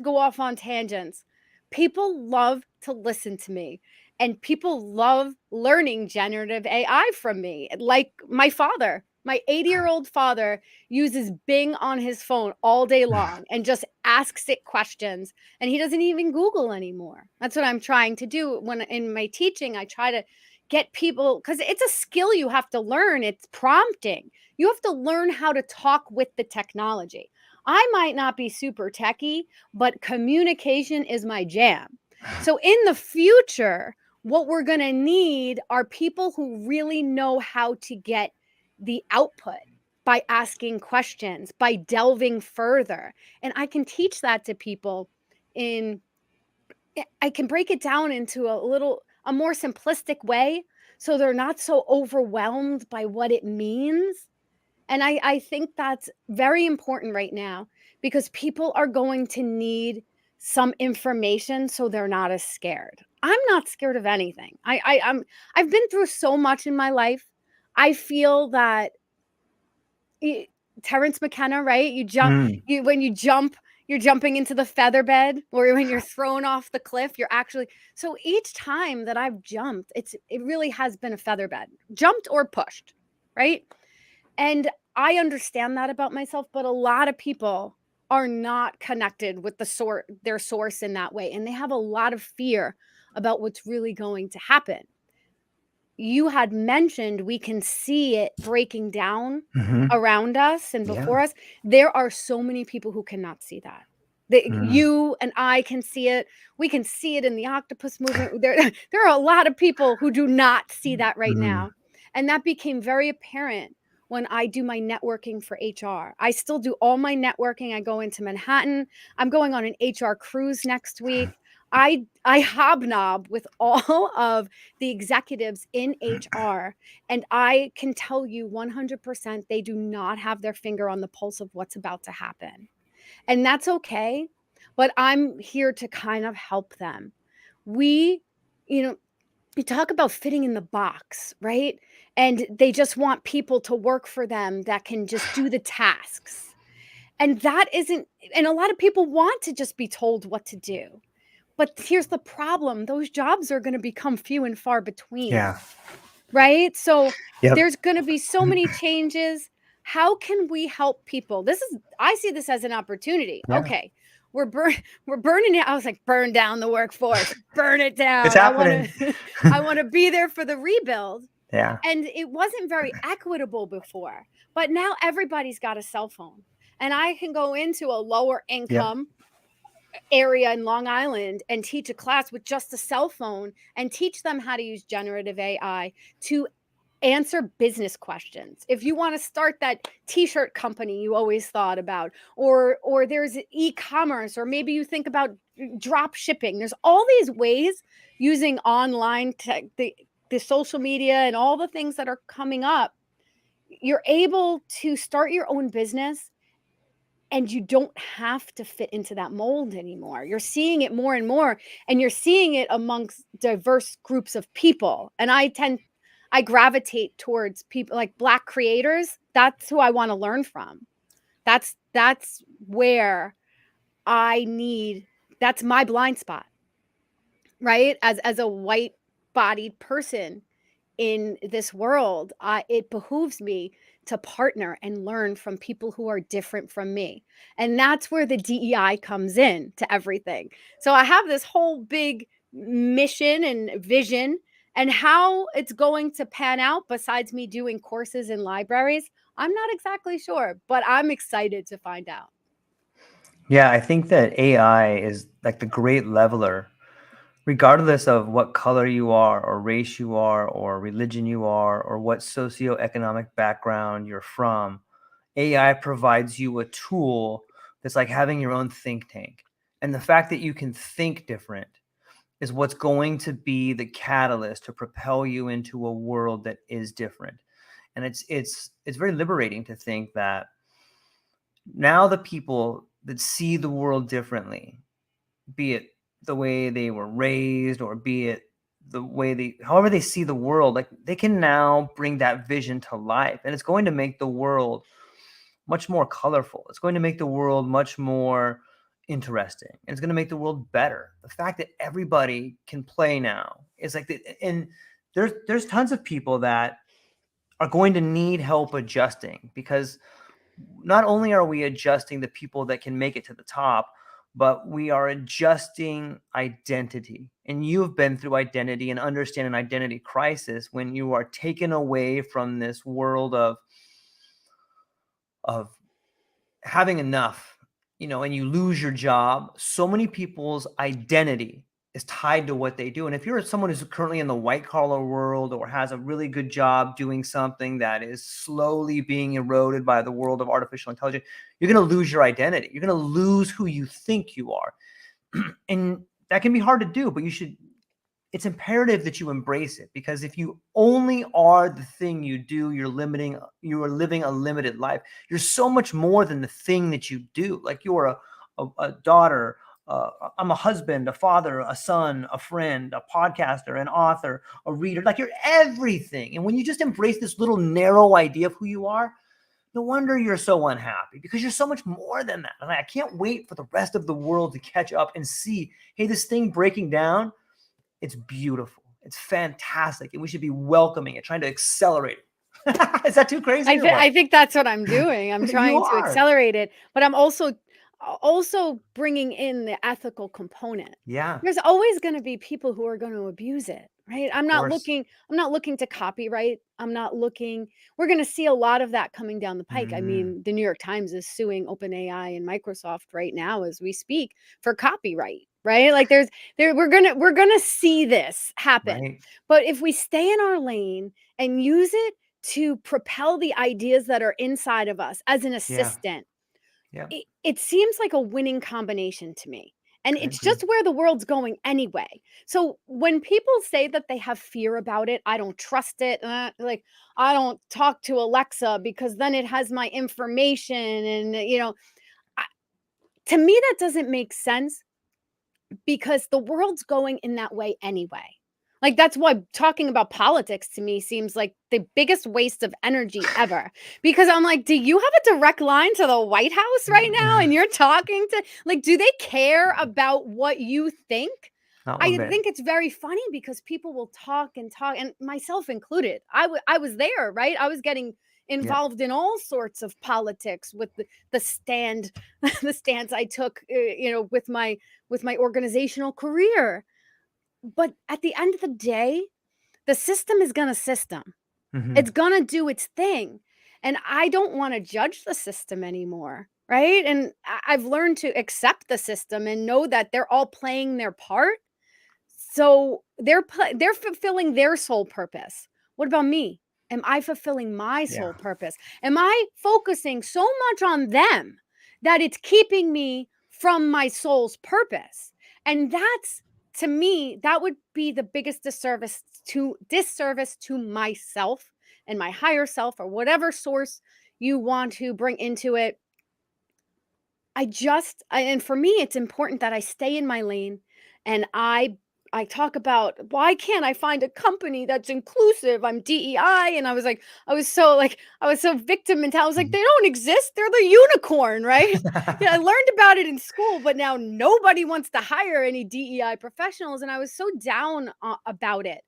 go off on tangents. People love to listen to me, and people love learning generative AI from me. Like my father, my 80-year-old father uses Bing on his phone all day long and just asks it questions, and he doesn't even Google anymore. That's what I'm trying to do when in my teaching. I try to get people, because it's a skill you have to learn. It's prompting. You have to learn how to talk with the technology. I might not be super techie, but communication is my jam. So in the future, what we're going to need are people who really know how to get the output by asking questions, by delving further. And I can teach that to people I can break it down into a more simplistic way so they're not so overwhelmed by what it means. And I think that's very important right now, because people are going to need some information so they're not as scared. I'm not scared of anything. I've been through so much in my life. I feel that Terrence McKenna, right? When you jump, you're jumping into the feather bed, or when you're thrown off the cliff, so each time that I've jumped, it really has been a feather bed, jumped or pushed, right? And I understand that about myself, but a lot of people are not connected with their source in that way. And they have a lot of fear about what's really going to happen. You had mentioned we can see it breaking down around us and before us. There are so many people who cannot see that. You and I can see it. We can see it in the octopus movement. There are a lot of people who do not see that right now. And that became very apparent when I do my networking for HR. I still do all my networking. I go into Manhattan. I'm going on an HR cruise next week. I hobnob with all of the executives in HR, and I can tell you 100% they do not have their finger on the pulse of what's about to happen. And that's okay, but I'm here to kind of help them. You talk about fitting in the box, right? And they just want people to work for them that can just do the tasks. And a lot of people want to just be told what to do. But here's the problem. Those jobs are going to become few and far between. Yeah. Right? So there's going to be so many changes. how can we help people? I see this as an opportunity. Yeah. Okay, we're burning it. I was like, burn down the workforce, burn it down. It's happening. I want to be there for the rebuild. Yeah. And it wasn't very equitable before, but now everybody's got a cell phone, and I can go into a lower income area in Long Island and teach a class with just a cell phone and teach them how to use generative AI to answer business questions. If you want to start that t-shirt company you always thought about, or there's e-commerce, or maybe you think about drop shipping. There's all these ways using online tech, the social media and all the things that are coming up. You're able to start your own business, and you don't have to fit into that mold anymore. You're seeing it more and more, and you're seeing it amongst diverse groups of people. And I gravitate towards people like Black creators. That's who I want to learn from. That's where that's my blind spot, right? As a white bodied person in this world, it behooves me to partner and learn from people who are different from me. And that's where the DEI comes in to everything. So I have this whole big mission and vision, and how it's going to pan out, besides me doing courses in libraries, I'm not exactly sure, but I'm excited to find out. Yeah, I think that AI is like the great leveler, regardless of what color you are, or race you are, or religion you are, or what socioeconomic background you're from. AI provides you a tool that's like having your own think tank. And the fact that you can think different is what's going to be the catalyst to propel you into a world that is different. And it's very liberating to think that now the people that see the world differently, be it the way they were raised, or be it the way however they see the world, like they can now bring that vision to life. And it's going to make the world much more colorful. It's going to make the world much more interesting, and it's going to make the world better. The fact that everybody can play now is like and there's tons of people that are going to need help adjusting, because not only are we adjusting the people that can make it to the top, but we are adjusting identity. And you've been through identity and understand an identity crisis when you are taken away from this world of having enough, and you lose your job. So many people's identity is tied to what they do. And if you're someone who's currently in the white collar world, or has a really good job doing something that is slowly being eroded by the world of artificial intelligence, you're going to lose your identity. You're going to lose who you think you are. And that can be hard to do, but it's imperative that you embrace it, because if you only are the thing you do, you are living a limited life. You're so much more than the thing that you do. Like you are a daughter, I'm a husband, a father, a son, a friend, a podcaster, an author, a reader. Like you're everything. And when you just embrace this little narrow idea of who you are, no wonder you're so unhappy, because you're so much more than that. And I can't wait for the rest of the world to catch up and see, hey, this thing breaking down, it's beautiful. It's fantastic. And we should be welcoming it, trying to accelerate it. Is that too crazy? I think that's what I'm doing. I'm trying to accelerate it, but I'm also bringing in the ethical component. Yeah. There's always going to be people who are going to abuse it, right? I'm not looking to copyright. We're going to see a lot of that coming down the pike. I mean, the New York Times is suing OpenAI and Microsoft right now as we speak for copyright, right? Like we're going to see this happen. Right. But if we stay in our lane and use it to propel the ideas that are inside of us as an assistant, it seems like a winning combination to me. And it's just where the world's going anyway. So when people say that they have fear about it, I don't trust it. Like, I don't talk to Alexa because then it has my information. And, to me, that doesn't make sense, because the world's going in that way anyway. Like, that's why talking about politics to me seems like the biggest waste of energy ever. Because I'm like, do you have a direct line to the White House right now? And you're talking to, like, do they care about what you think? I think it's very funny because people will talk and talk, and myself included. I was there, right? I was getting involved in all sorts of politics with the stand, the stance I took, with my organizational career. But at the end of the day, the system is gonna system. It's gonna do its thing. And I don't want to judge the system anymore. Right. And I've learned to accept the system and know that they're all playing their part. So they're fulfilling their sole purpose. What about me? Am I fulfilling my sole purpose? Am I focusing so much on them that it's keeping me from my soul's purpose? And that's, to me, that would be the biggest disservice to myself and my higher self, or whatever source you want to bring into it. And for me, it's important that I stay in my lane, and I talk about, why can't I find a company that's inclusive? I'm DEI. And I was so victim mental. I was like, they don't exist. They're the unicorn, right? Yeah, I learned about it in school, but now nobody wants to hire any DEI professionals. And I was so down about it.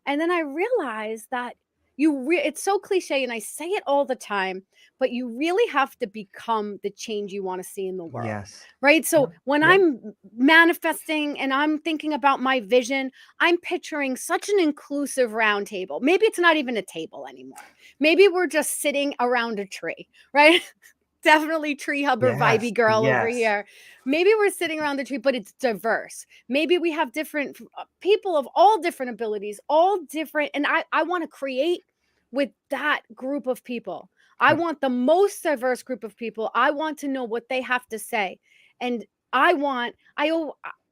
And then I realized that it's so cliche, and I say it all the time, but you really have to become the change you want to see in the world. Yes. Right. So when I'm manifesting and I'm thinking about my vision, I'm picturing such an inclusive round table. Maybe it's not even a table anymore. Maybe we're just sitting around a tree, right? Definitely tree hubber vibey girl over here. Maybe we're sitting around the tree, but it's diverse. Maybe we have different people of all different abilities, all different. And I want to create with that group of people. I want the most diverse group of people. I want to know what they have to say. And I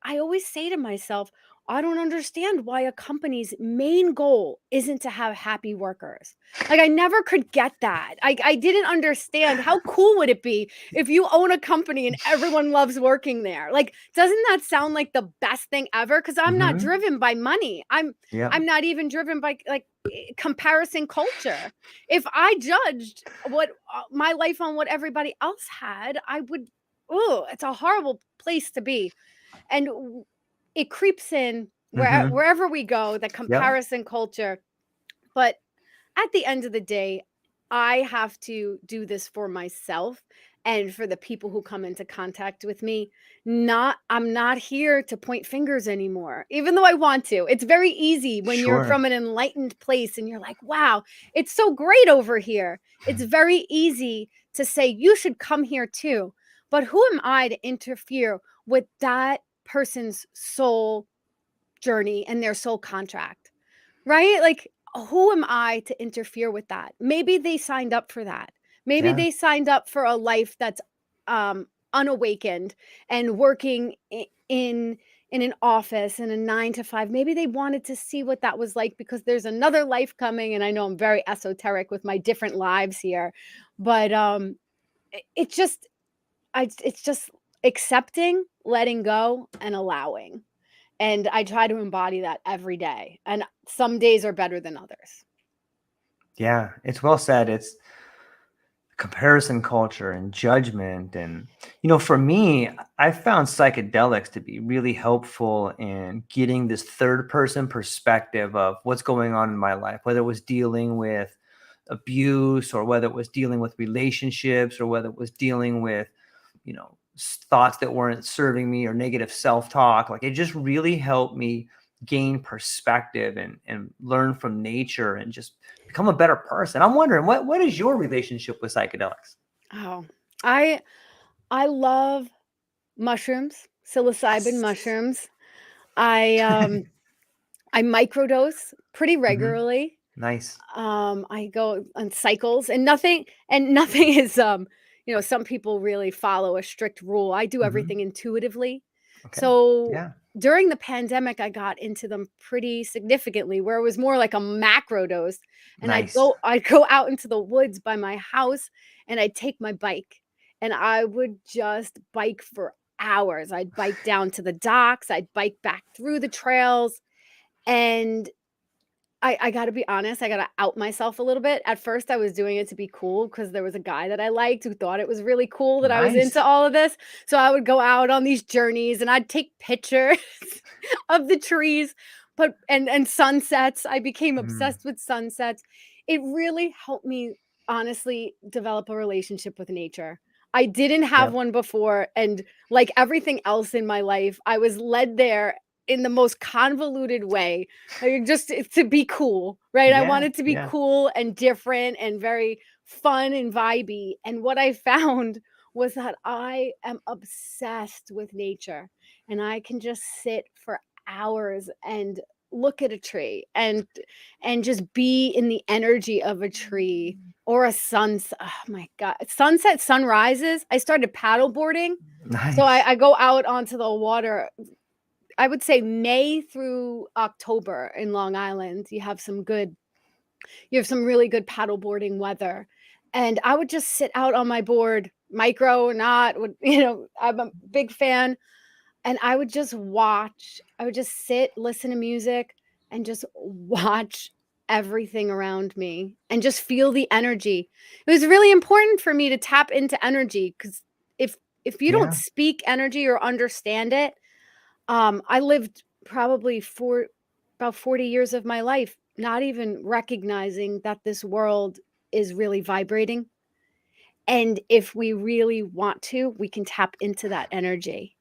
always say to myself, I don't understand why a company's main goal isn't to have happy workers. Like, I never could get that. I didn't understand, how cool would it be if you own a company and everyone loves working there? Like, doesn't that sound like the best thing ever? Because I'm not driven by money. I'm not even driven by comparison culture. If I judged what my life on what everybody else had, I would. Oh, it's a horrible place to be. And it creeps in wherever we go, the comparison culture. But at the end of the day, I have to do this for myself and for the people who come into contact with me. I'm not here to point fingers anymore, even though I want to. It's very easy when you're from an enlightened place and you're like, wow, it's so great over here. It's very easy to say, you should come here too. But who am I to interfere with that person's soul journey and their soul contract, right? Like, who am I to interfere with that? Maybe they signed up for that. Maybe they signed up for a life that's unawakened and working in an office in a 9 to 5. Maybe they wanted to see what that was like, because there's another life coming. And I know I'm very esoteric with my different lives here, but it's just accepting, letting go, and allowing. And I try to embody that every day. And some days are better than others. Yeah, it's well said. It's comparison culture and judgment. And, for me, I found psychedelics to be really helpful in getting this third person perspective of what's going on in my life, whether it was dealing with abuse, or whether it was dealing with relationships, or whether it was dealing with, thoughts that weren't serving me, or negative self-talk. Like, it just really helped me gain perspective and learn from nature and just become a better person. I'm wondering, what is your relationship with psychedelics? Oh, I love mushrooms, psilocybin mushrooms. I microdose pretty regularly. Nice. I go on cycles, and nothing is some people really follow a strict rule. I do everything intuitively. Okay. So during the pandemic, I got into them pretty significantly, where it was more like a macro dose. And Nice. I'd go out into the woods by my house, and I'd take my bike, and I would just bike for hours. I'd bike down to the docks, I'd bike back through the trails. And I got to be honest, I got to out myself a little bit. At first, I was doing it to be cool, because there was a guy that I liked who thought it was really cool that I was into all of this. So I would go out on these journeys, and I'd take pictures of the trees, and sunsets. I became obsessed with sunsets. It really helped me honestly develop a relationship with nature. I didn't have Yep. one before, and like everything else in my life, I was led there in the most convoluted way, like just to be cool, right? I Yeah. wanted to be Yeah. cool and different and very fun and vibey. And what I found was that I am obsessed with nature, and I can just sit for hours and look at a tree and just be in the energy of a tree or a sunset. Oh my God. Sunset, sunrises. I started paddle boarding. So Nice. I go out onto the water. I would say May through October in Long Island. You have some really good paddle boarding weather. And I would just sit out on my board, micro or not, I'm a big fan. And I would just watch. I would just sit, listen to music, and just watch everything around me and just feel the energy. It was really important for me to tap into energy, because if you don't Yeah. speak energy or understand it, I lived probably for about 40 years of my life not even recognizing that this world is really vibrating. And if we really want to, we can tap into that energy.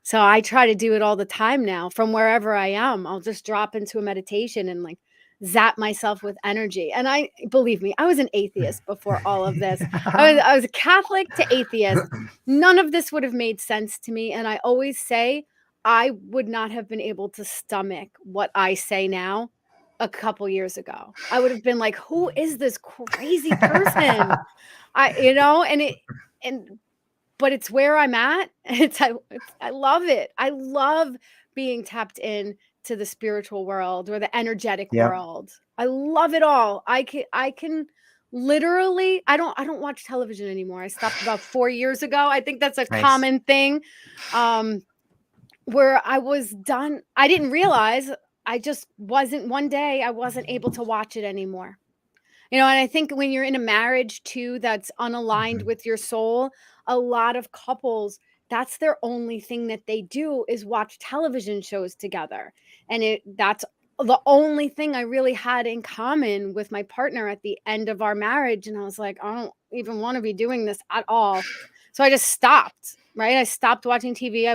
So I try to do it all the time now from wherever I am. I'll just drop into a meditation and like zap myself with energy. And I believe me, I was an atheist before all of this. I was a Catholic to atheist. None of this would have made sense to me. And I always say I would not have been able to stomach what I say now a couple years ago. I would have been like, who is this crazy person? And but it's where I'm at. I love it. I love being tapped in to the spiritual world or the energetic Yep. world. I love it all. I can literally I don't watch television anymore. I stopped about 4 years ago. I think that's a Nice. common thing. Um where I was done. I didn't realize I just wasn't one day I wasn't able to watch it anymore. And I think when you're in a marriage too that's unaligned Mhm. with your soul, a lot of couples, that's their only thing that they do is watch television shows together. And that's the only thing I really had in common with my partner at the end of our marriage. And I was like, I don't even want to be doing this at all. So I just stopped, right? I stopped watching TV.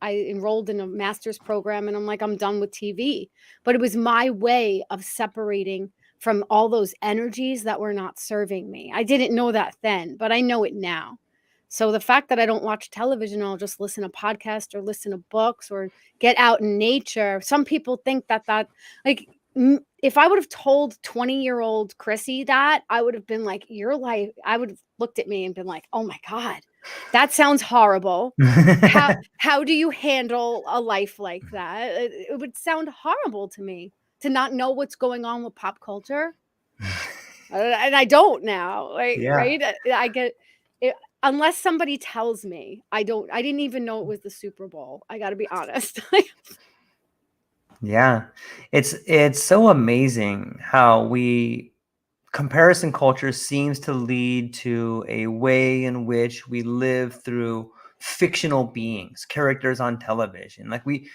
I enrolled in a master's program, and I'm like, I'm done with TV. But it was my way of separating from all those energies that were not serving me. I didn't know that then, but I know it now. So the fact that I don't watch television, I'll just listen to podcasts or listen to books or get out in nature. Some people think that like if I would have told 20-year-old Chrissy that, I would have been like, your life, I would have looked at me and been like, oh my God, that sounds horrible. How do you handle a life like that? It would sound horrible to me to not know what's going on with pop culture. And I don't now, like, Yeah. right? I get it unless somebody tells me. I didn't even know it was the Super Bowl. I got to be honest. Yeah. It's so amazing how comparison culture seems to lead to a way in which we live through fictional beings, characters on television. Like we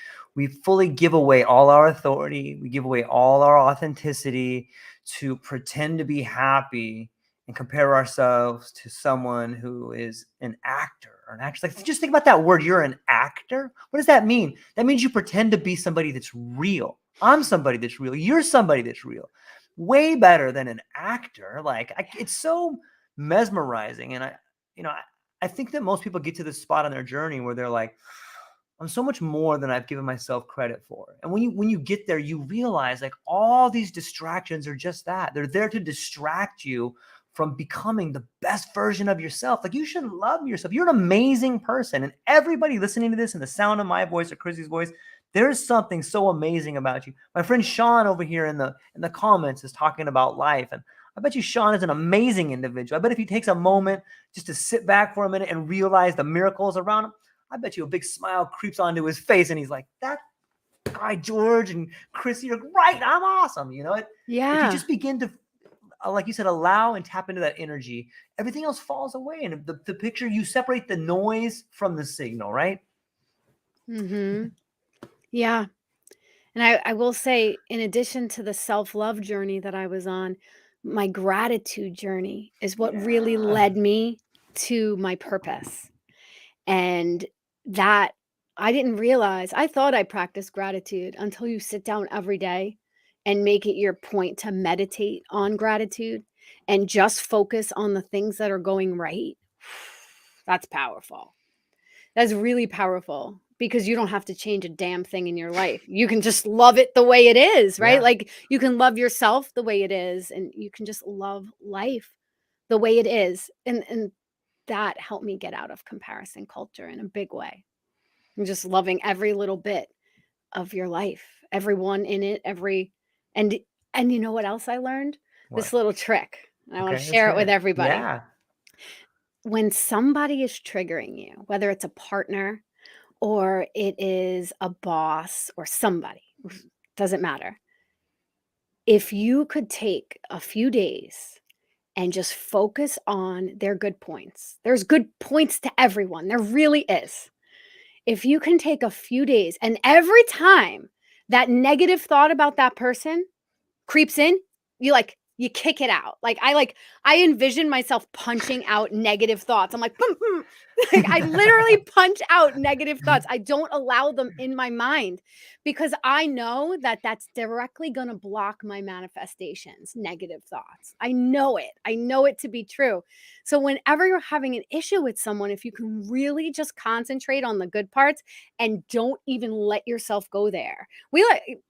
fully give away all our authority, we give away all our authenticity to pretend to be happy and compare ourselves to someone who is an actor or an actress. Like, just think about that word. You're an actor. What does that mean? That means you pretend to be somebody that's real. I'm somebody that's real. You're somebody that's real. Way better than an actor. It's so mesmerizing. And I think that most people get to this spot on their journey where they're like, I'm so much more than I've given myself credit for. And when you get there, you realize like all these distractions are just that. They're there to distract you from becoming the best version of yourself. Like, you should love yourself. You're an amazing person. And everybody listening to this and the sound of my voice or Chrissy's voice, there's something so amazing about you. My friend Sean over here in the comments is talking about life. And I bet you Sean is an amazing individual. I bet if he takes a moment just to sit back for a minute and realize the miracles around him, I bet you a big smile creeps onto his face and he's like, that guy George and Chrissy are right. I'm awesome. If you Yeah. just begin to, like you said, allow and tap into that energy, everything else falls away. And the picture, you separate the noise from the signal, right? Mhm. Yeah. And I will say, in addition to the self-love journey that I was on, my gratitude journey is what really led me to my purpose. And that I didn't realize, I thought I practiced gratitude until you sit down every day and make it your point to meditate on gratitude and just focus on the things that are going right. That's powerful. That's really powerful because you don't have to change a damn thing in your life. You can just love it the way it is, right? Yeah. Like you can love yourself the way it is, and you can just love life the way it is. And that helped me get out of comparison culture in a big way. And just loving every little bit of your life, everyone in it, and and you know what else I learned? This What? little trick. I want to Okay, let's share it hear with it. everybody. Yeah. When somebody is triggering you, whether it's a partner or it is a boss or somebody, doesn't matter. If you could take a few days and just focus on their good points. There's good points to everyone. There really is. If you can take a few days and every time that negative thought about that person creeps in, you kick it out. I envision myself punching out negative thoughts. I'm like, boom, boom. Like I literally punch out negative thoughts. I don't allow them in my mind because I know that that's directly going to block my manifestations, negative thoughts. I know it. I know it to be true. So whenever you're having an issue with someone, if you can really just concentrate on the good parts and don't even let yourself go there.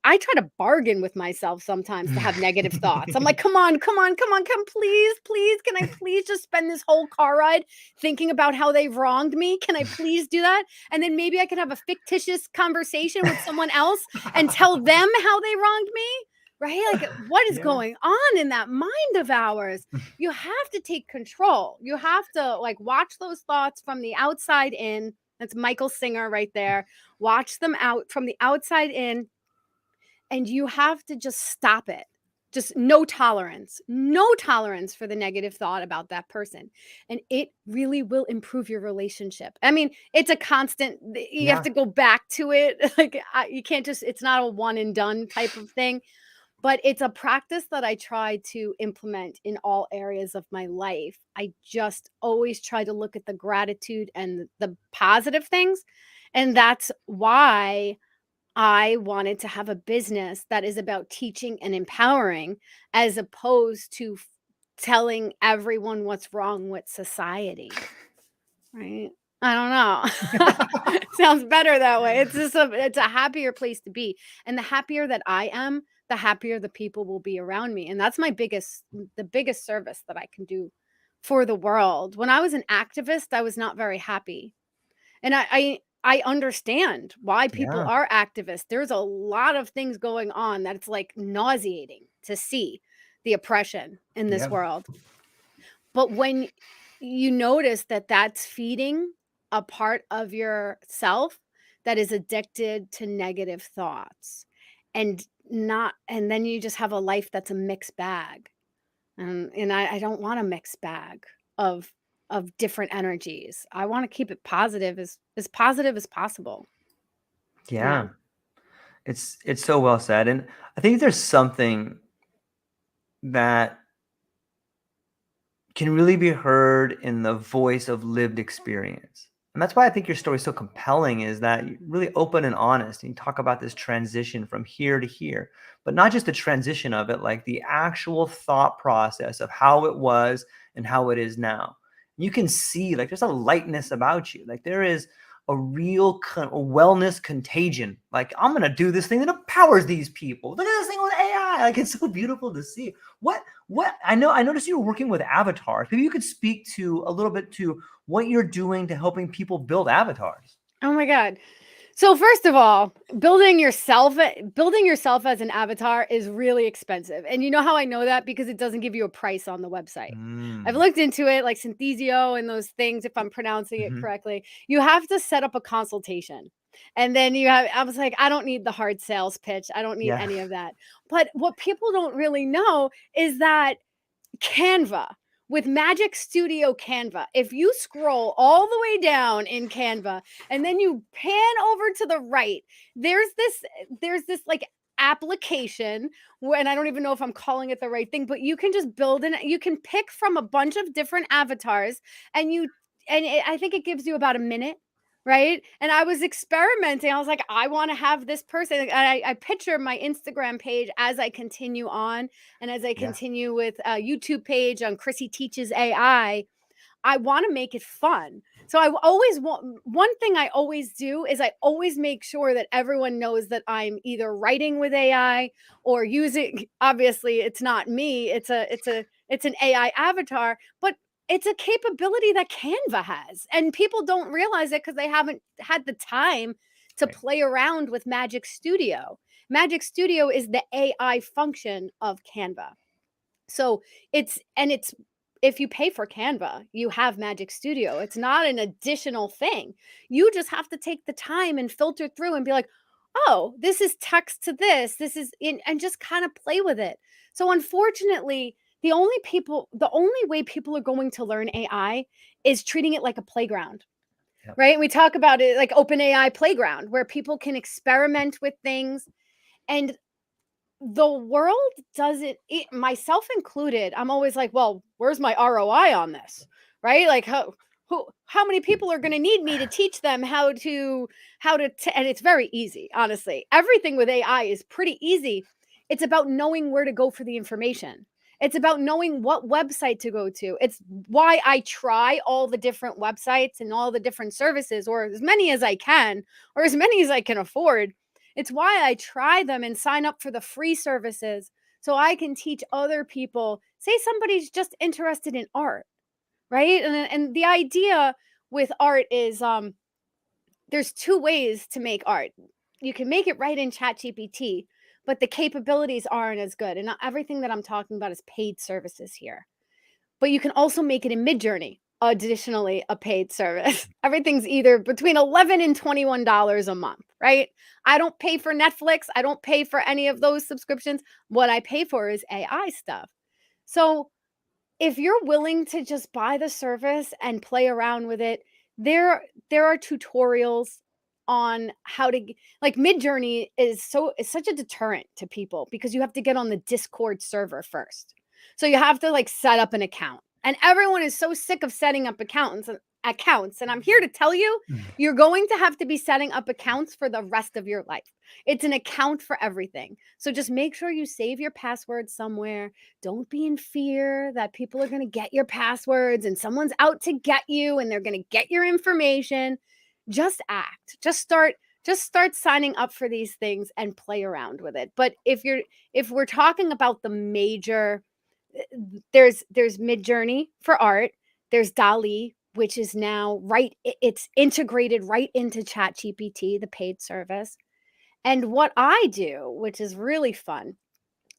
I try to bargain with myself sometimes to have negative thoughts. I'm like, come on, come on, come on, come, please, please. Can I please just spend this whole car ride thinking about how they've wronged me? Can I please do that? And then maybe I could have a fictitious conversation with someone else and tell them how they wronged me. Right? Like, what is Yeah. going on in that mind of ours? You have to take control. You have to watch those thoughts from the outside in. That's Michael Singer right there. Watch them out from the outside in, and you have to just stop it. Just no tolerance for the negative thought about that person. And it really will improve your relationship. I mean, it's a constant, you have Yeah. to go back to it. You can't just, it's not a one and done type of thing, but it's a practice that I try to implement in all areas of my life. I just always try to look at the gratitude and the positive things. And that's why I wanted to have a business that is about teaching and empowering as opposed to telling everyone what's wrong with society, right? I don't know. Sounds better that way. It's a happier place to be. And the happier that I am, the happier the people will be around me. And that's the biggest service that I can do for the world. When I was an activist, I was not very happy. And I understand why people Yeah. are activists. There's a lot of things going on that it's like nauseating to see the oppression in this Yeah. world. But when you notice that that's feeding a part of yourself that is addicted to negative thoughts and then you just have a life that's a mixed bag. And I don't want a mixed bag of different energies. I want to keep it positive as possible. Yeah. Yeah. It's so well said. And I think there's something that can really be heard in the voice of lived experience. And that's why I think your story is so compelling, is that you're really open and honest. And you talk about this transition from here to here, but not just the transition of it, like the actual thought process of how it was and how it is now. You can see like there's a lightness about you. Like there is a real a wellness contagion. Like I'm going to do this thing that empowers these people. Look at this thing with AI. Like it's so beautiful to see. What I noticed you were working with avatars. Maybe you could speak to a little bit to what you're doing to helping people build avatars. Oh my God. So first of all, building yourself as an avatar is really expensive. And you know how I know that? Because it doesn't give you a price on the website. I've Mm. looked into it, like Synthesio and those things, if I'm pronouncing it Mhm. correctly. You have to set up a consultation. And then I was like, I don't need the hard sales pitch. I don't need Yeah. any of that. But what people don't really know is that Canva, with Magic Studio Canva, if you scroll all the way down in Canva and then you pan over to the right, there's this like application, and I don't even know if I'm calling it the right thing, but you can just you can pick from a bunch of different avatars, and I think it gives you about a minute, right? And I was experimenting. I was like, I want to have this person. And I picture my Instagram page as I continue on, and as I continue with a YouTube page on Chrissy Teaches AI. I want to make it fun. So I always want, one thing I always do is I always make sure that everyone knows that I'm either writing with AI or using, obviously it's not me, it's an AI avatar, but it's a capability that Canva has. And people don't realize it because they haven't had the time to play around with Magic Studio. Magic Studio is the AI function of Canva. So it's if you pay for Canva, you have Magic Studio. It's not an additional thing. You just have to take the time and filter through and be like, oh, this is text to this. This is in, and just kind of play with it. So unfortunately, the only way people are going to learn AI is treating it like a playground. Yep. Right? We talk about it like open AI playground where people can experiment with things, and the world doesn't, myself included. I'm always like, well, where's my ROI on this? Right? Like how many people are going to need me to teach them how to and it's very easy, honestly. Everything with AI is pretty easy. It's about knowing where to go for the information. It's about knowing what website to go to. It's why I try all the different websites and all the different services, or as many as I can, or as many as I can afford. It's why I try them and sign up for the free services so I can teach other people. Say somebody's just interested in art, right? And the idea with art is there's two ways to make art. You can make it right in ChatGPT, but the capabilities aren't as good. And not everything that I'm talking about is paid services here. But you can also make it in Midjourney, additionally a paid service. Everything's either between $11 and $21 a month, right? I don't pay for Netflix. I don't pay for any of those subscriptions. What I pay for is AI stuff. So if you're willing to just buy the service and play around with it, there are tutorials on how to, like, Midjourney is such a deterrent to people because you have to get on the Discord server first. So you have to like set up an account. And everyone is so sick of setting up accounts. And I'm here to tell you, you're going to have to be setting up accounts for the rest of your life. It's an account for everything. So just make sure you save your passwords somewhere. Don't be in fear that people are going to get your passwords and someone's out to get you and they're going to get your information. Just act. Just start signing up for these things and play around with it. But if we're talking about the major, there's Midjourney for art, there's DALL-E, which is now it's integrated right into ChatGPT, the paid service. And what I do, which is really fun,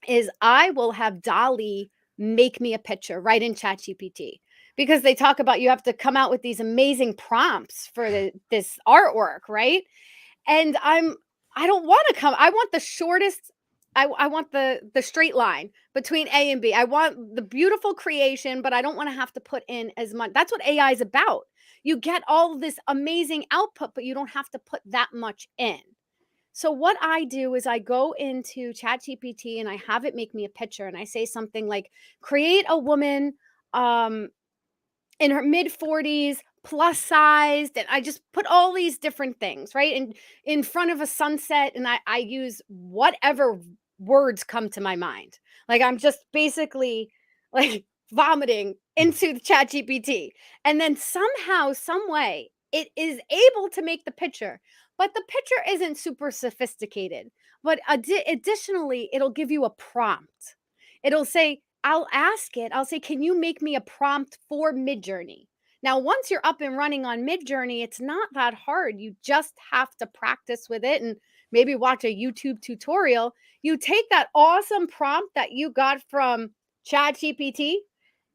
is I will have DALL-E make me a picture right in ChatGPT, because they talk about you have to come out with these amazing prompts for this artwork, right? And I don't want to come. I want the shortest. I want the straight line between A and B. I want the beautiful creation, but I don't want to have to put in as much. That's what AI is about. You get all this amazing output, but you don't have to put that much in. So what I do is I go into ChatGPT and I have it make me a picture, and I say something like, create a woman in her mid 40s, plus sized, and I just put all these different things, right? And in front of a sunset, and I use whatever words come to my mind. Like I'm just basically like vomiting into the Chat GPT. And then somehow, some way, it is able to make the picture. But the picture isn't super sophisticated. But additionally, it'll give you a prompt. It'll say, I'll say, can you make me a prompt for Midjourney? Now, once you're up and running on Midjourney, it's not that hard. You just have to practice with it and maybe watch a YouTube tutorial. You take that awesome prompt that you got from ChatGPT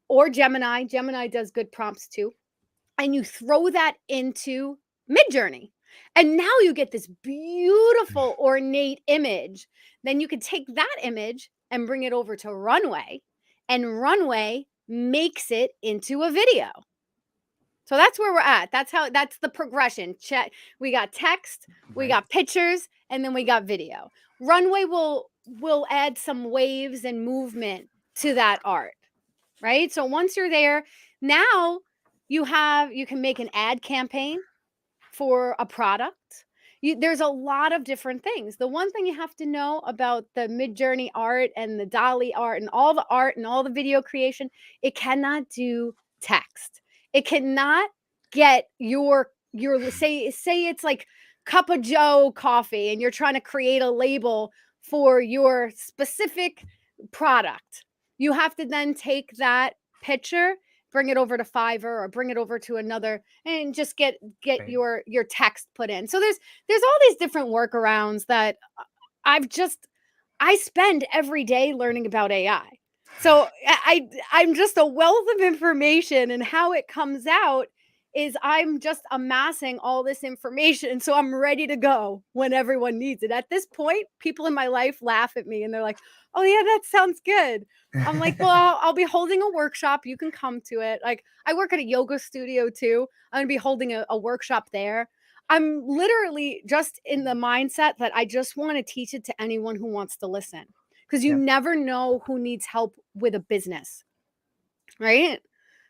or Gemini. Gemini does good prompts too. And you throw that into Midjourney. And now you get this beautiful, ornate image. Then you can take that image and bring it over to Runway, and Runway makes it into a video. So that's where we're at. That's the progression. We got text, we got pictures, and then we got video. Runway will add some waves and movement to that art, right? So once you're there, now you can make an ad campaign for a product. There's a lot of different things. The one thing you have to know about the Midjourney art and the Dolly art and all the video creation, it cannot do text. It cannot get your say it's like cup of Joe coffee and you're trying to create a label for your specific product. You have to then take that picture, bring it over to Fiverr or bring it over to another and just get Right. your text put in. So there's all these different workarounds that I spend every day learning about AI. So I'm just a wealth of information, and how it comes out is I'm just amassing all this information so I'm ready to go when everyone needs it. At this point, people in my life laugh at me and they're like, "Oh yeah, that sounds good." I'm like, "Well, I'll be holding a workshop. You can come to it." Like, I work at a yoga studio too. I'm going to be holding a workshop there. I'm literally just in the mindset that I just want to teach it to anyone who wants to listen, because you Yeah. never know who needs help with a business, right?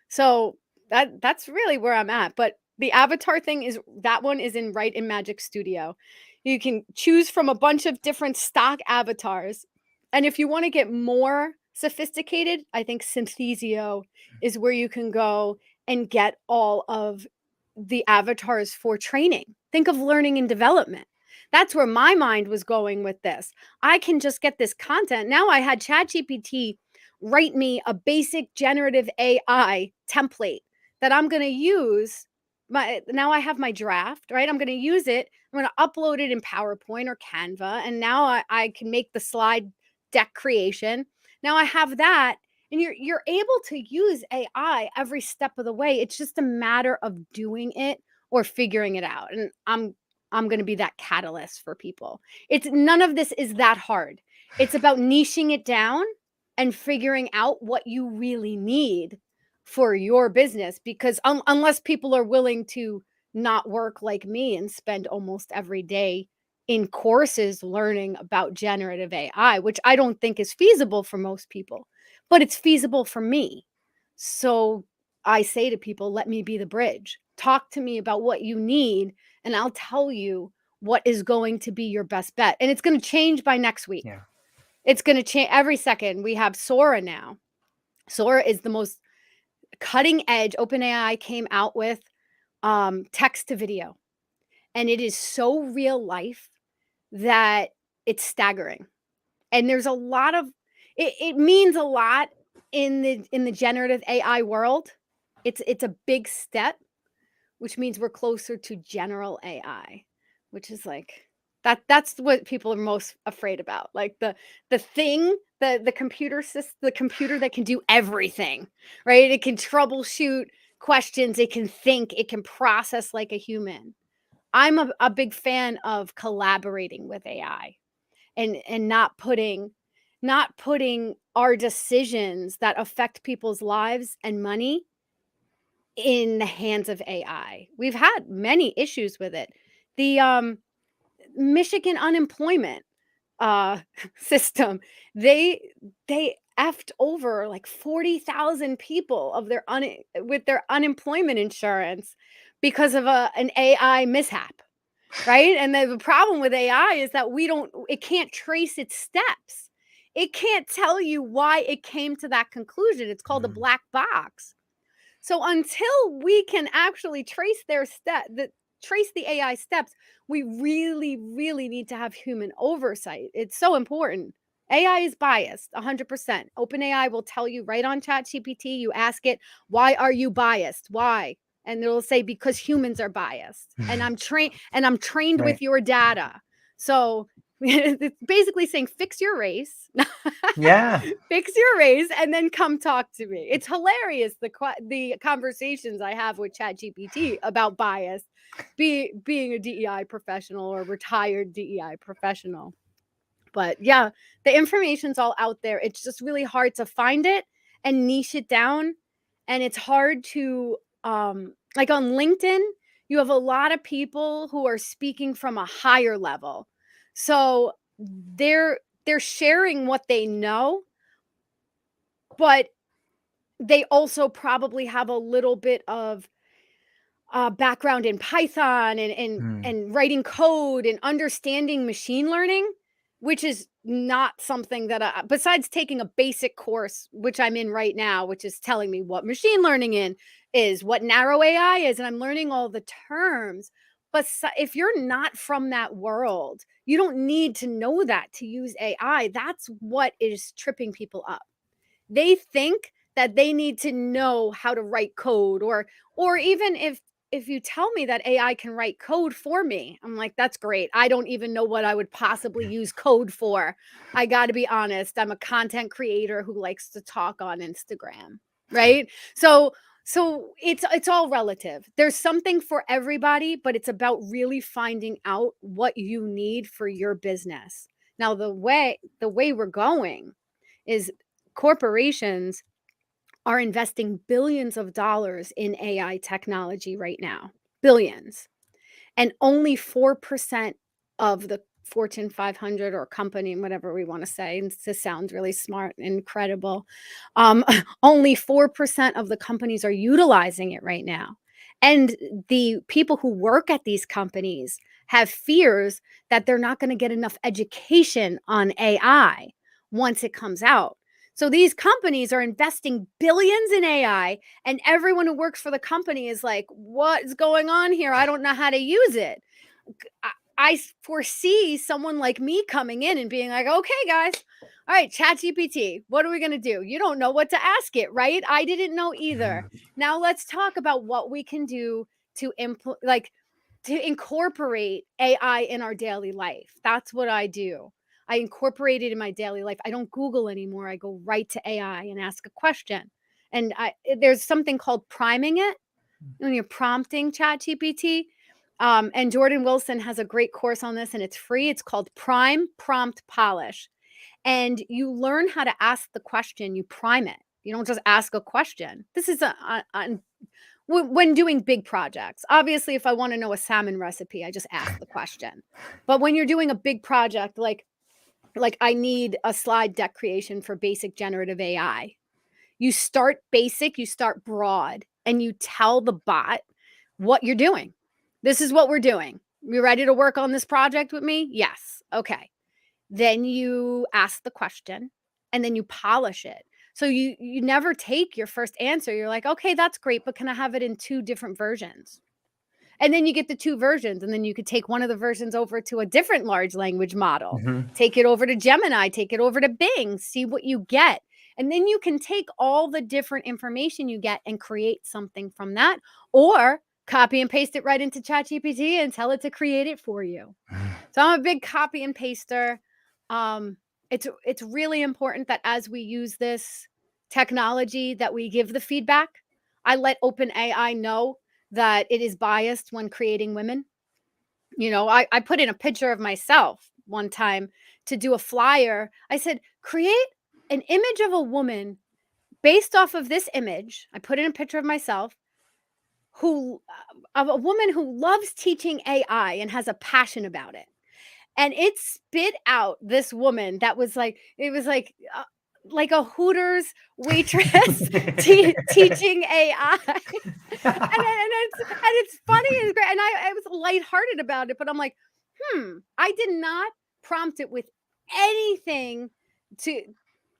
So that's really where I'm at. But the avatar thing is, that one is in Right in Magic Studio. You can choose from a bunch of different stock avatars. And if you want to get more sophisticated, I think Synthesio is where you can go and get all of the avatars for training. Think of learning and development. That's where my mind was going with this. I can just get this content. Now I had ChatGPT write me a basic generative AI template that I'm going to use. Now I have my draft, right? I'm going to use it. I'm going to upload it in PowerPoint or Canva. And now I can make the slide deck creation. Now I have that. And you're able to use AI every step of the way. It's just a matter of doing it or figuring it out. And I'm going to be that catalyst for people. It's none of this is that hard. It's about niching it down and figuring out what you really need for your business, because unless people are willing to not work like me and spend almost every day in courses learning about generative AI, which I don't think is feasible for most people, but it's feasible for me. So I say to people, let me be the bridge. Talk to me about what you need, and I'll tell you what is going to be your best bet. And it's going to change by next week. Yeah. It's going to change every second. We have Sora now. Sora is the most cutting edge. OpenAI came out with text to video, and it is so real life that it's staggering. And there's a lot of it means a lot in the generative AI world. It's a big step, which means we're closer to general AI, which is like that's what people are most afraid about. Like the thing, the computer system, the computer that can do everything, right? It can troubleshoot questions, it can think, it can process like a human. I'm a big fan of collaborating with AI and not putting our decisions that affect people's lives and money in the hands of AI. We've had many issues with it. The Michigan unemployment system, they effed over like 40,000 people of with their unemployment insurance because of an AI mishap, right? And the problem with AI is that it can't trace its steps. It can't tell you why it came to that conclusion. It's called a black box. So until we can actually trace trace the AI steps, we really, really need to have human oversight. It's so important. AI is biased 100%. OpenAI will tell you right on ChatGPT, you ask it, why are you biased? Why? And it'll say, because humans are biased. And I'm trained Right. with your data. So it's basically saying, fix your race. Yeah. Fix your race and then come talk to me. It's hilarious, the conversations I have with ChatGPT about bias, being a DEI professional or retired DEI professional. But yeah, the information's all out there. It's just really hard to find it and niche it down. And it's hard to like on LinkedIn, you have a lot of people who are speaking from a higher level. So they're sharing what they know, but they also probably have a little bit of background in Python and writing code and understanding machine learning, which is not something that besides taking a basic course, which I'm in right now, which is telling me what machine learning is, what narrow AI is, and I'm learning all the terms. But if you're not from that world, you don't need to know that to use AI. That's what is tripping people up. They think that they need to know how to write code, or even if you tell me that AI can write code for me, I'm like, that's great. I don't even know what I would possibly use code for. I got to be honest. I'm a content creator who likes to talk on Instagram, right? So it's all relative. There's something for everybody, but it's about really finding out what you need for your business. Now, the way we're going is corporations are investing billions of dollars in AI technology right now. Billions. And only 4% of the Fortune 500 or company, whatever we want to say, and to sound really smart and incredible, only 4% of the companies are utilizing it right now. And the people who work at these companies have fears that they're not going to get enough education on AI once it comes out. So these companies are investing billions in AI, and everyone who works for the company is like, what's going on here? I don't know how to use it. I foresee someone like me coming in and being like, okay, guys, all right, ChatGPT, what are we going to do? You don't know what to ask it, right? I didn't know either. Now let's talk about what we can do to incorporate AI in our daily life. That's what I do. I incorporate it in my daily life. I don't Google anymore. I go right to AI and ask a question. And there's something called priming it when you're prompting ChatGPT. And Jordan Wilson has a great course on this, and it's free. It's called Prime Prompt Polish. And you learn how to ask the question, you prime it. You don't just ask a question. This is when doing big projects. Obviously, if I want to know a salmon recipe, I just ask the question. But when you're doing a big project, like I need a slide deck creation for basic generative AI, you start basic, you start broad, and you tell the bot what you're doing. This is what we're doing. You ready to work on this project with me? Yes. Okay. Then you ask the question and then you polish it. So you never take your first answer. You're like, okay, that's great, but can I have it in 2 different versions? And then you get the 2 versions, and then you could take one of the versions over to a different large language model, take it over to Gemini, take it over to Bing, see what you get. And then you can take all the different information you get and create something from that, or copy and paste it right into ChatGPT and tell it to create it for you. So I'm a big copy and paster. It's really important that as we use this technology that we give the feedback. I let OpenAI know that it is biased when creating women. I put in a picture of myself one time to do a flyer. I said, create an image of a woman based off of this image. I put in a picture of myself of a woman who loves teaching AI and has a passion about it. And it spit out this woman that was like, it was like a Hooters waitress teaching AI. and it's funny and great. And I was lighthearted about it, but I'm like, I did not prompt it with anything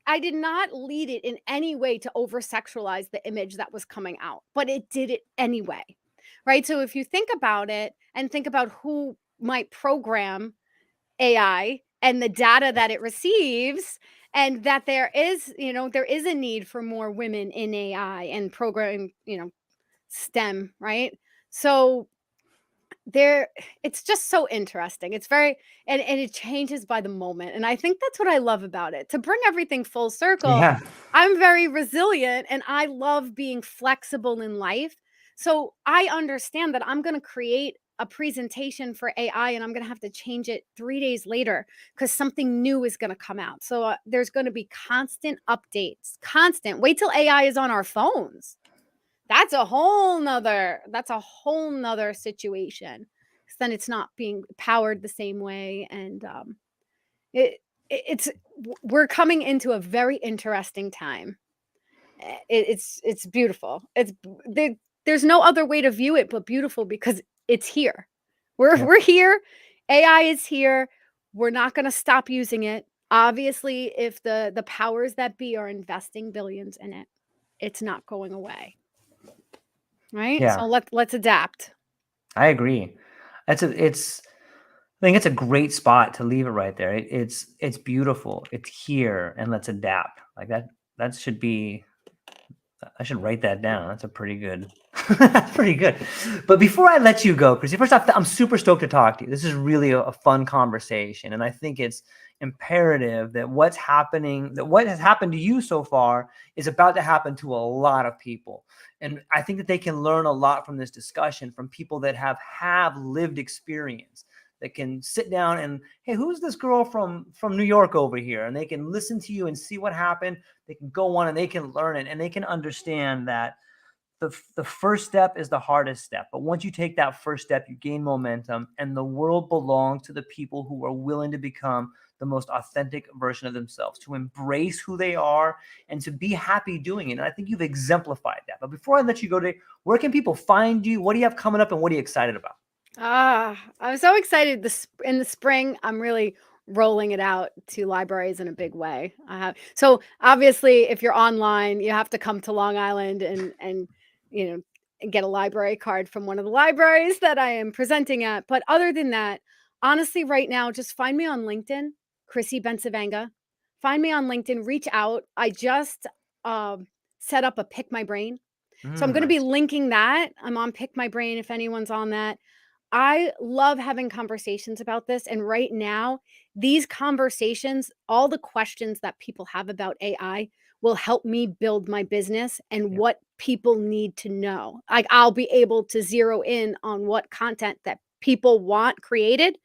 I did not lead it in any way to over-sexualize the image that was coming out, but it did it anyway, right? So if you think about it and think about who might program AI and the data that it receives, and that there is a need for more women in AI and programming, STEM, right? So it's just so interesting. It's very, and it changes by the moment. And I think that's what I love about it. To bring everything full circle, Yeah. I'm very resilient and I love being flexible in life. So I understand that I'm going to create a presentation for AI and I'm going to have to change it 3 days later because something new is going to come out. So there's going to be constant updates, wait till AI is on our phones. That's a whole nother situation. 'Cause then it's not being powered the same way. And We're coming into a very interesting time. It's beautiful. There's no other way to view it but beautiful, because it's here. Yeah. We're here. AI is here. We're not going to stop using it. Obviously, if the powers that be are investing billions in it, it's not going away. Right? Yeah, So let's adapt. I agree. I think it's a great spot to leave it right there. It's beautiful. It's here, and let's adapt. Like that. That should be. I should write that down. That's a pretty good. That's pretty good. But before I let you go, Chrissy, first off, I'm super stoked to talk to you. This is really a fun conversation, and I think it's imperative that what has happened to you so far is about to happen to a lot of people. And I think that they can learn a lot from this discussion from people that have lived experience, that can sit down and, hey, who's this girl from New York over here? And they can listen to you and see what happened. They can go on and they can learn it, and they can understand that the first step is the hardest step. But once you take that first step, you gain momentum, and the world belongs to the people who are willing to become the most authentic version of themselves, to embrace who they are and to be happy doing it. And I think you've exemplified that. But before I let you go today, where can people find you? What do you have coming up, and what are you excited about? I'm so excited. In the spring, I'm really rolling it out to libraries in a big way. So obviously, if you're online, you have to come to Long Island and you know get a library card from one of the libraries that I am presenting at. But other than that, honestly, right now, just find me on LinkedIn, Chrissy Bencivenga. Find me on LinkedIn. Reach out. I just set up a Pick My Brain, so I'm going to be Nice. linking that. I'm on Pick My Brain if anyone's on that. I love having conversations about this. And right now, these conversations, all the questions that people have about AI will help me build my business and Yeah. what people need to know. Like, I'll be able to zero in on what content that people want created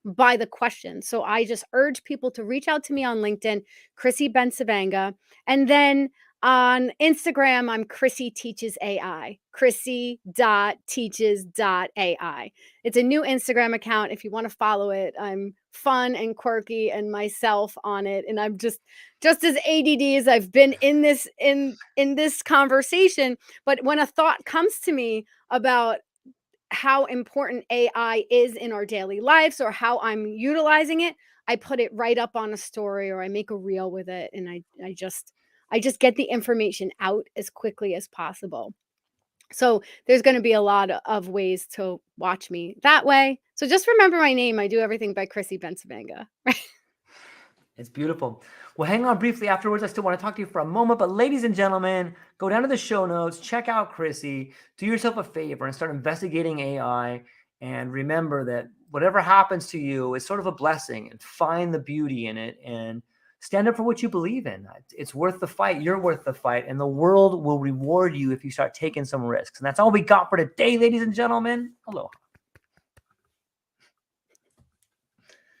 by the questions. So I just urge people to reach out to me on LinkedIn, Chrissy Bencivanga. And then on Instagram, I'm Chrissy Teaches AI, Chrissy.teaches.ai. It's a new Instagram account. If you want to follow it, I'm fun and quirky and myself on it. And I'm just as ADD as I've been in this conversation. But when a thought comes to me about how important AI is in our daily lives or how I'm utilizing it, I put it right up on a story or I make a reel with it, and I just get the information out as quickly as possible. So there's going to be a lot of ways to watch me that way. So just remember my name. I do everything by Chrissy Bencivenga. It's beautiful. Well, hang on briefly afterwards. I still want to talk to you for a moment. But ladies and gentlemen, go down to the show notes, check out Chrissy, do yourself a favor and start investigating AI. And remember that whatever happens to you is sort of a blessing, and find the beauty in it and stand up for what you believe in. It's worth the fight. You're worth the fight. And the world will reward you if you start taking some risks. And that's all we got for today, ladies and gentlemen. Aloha.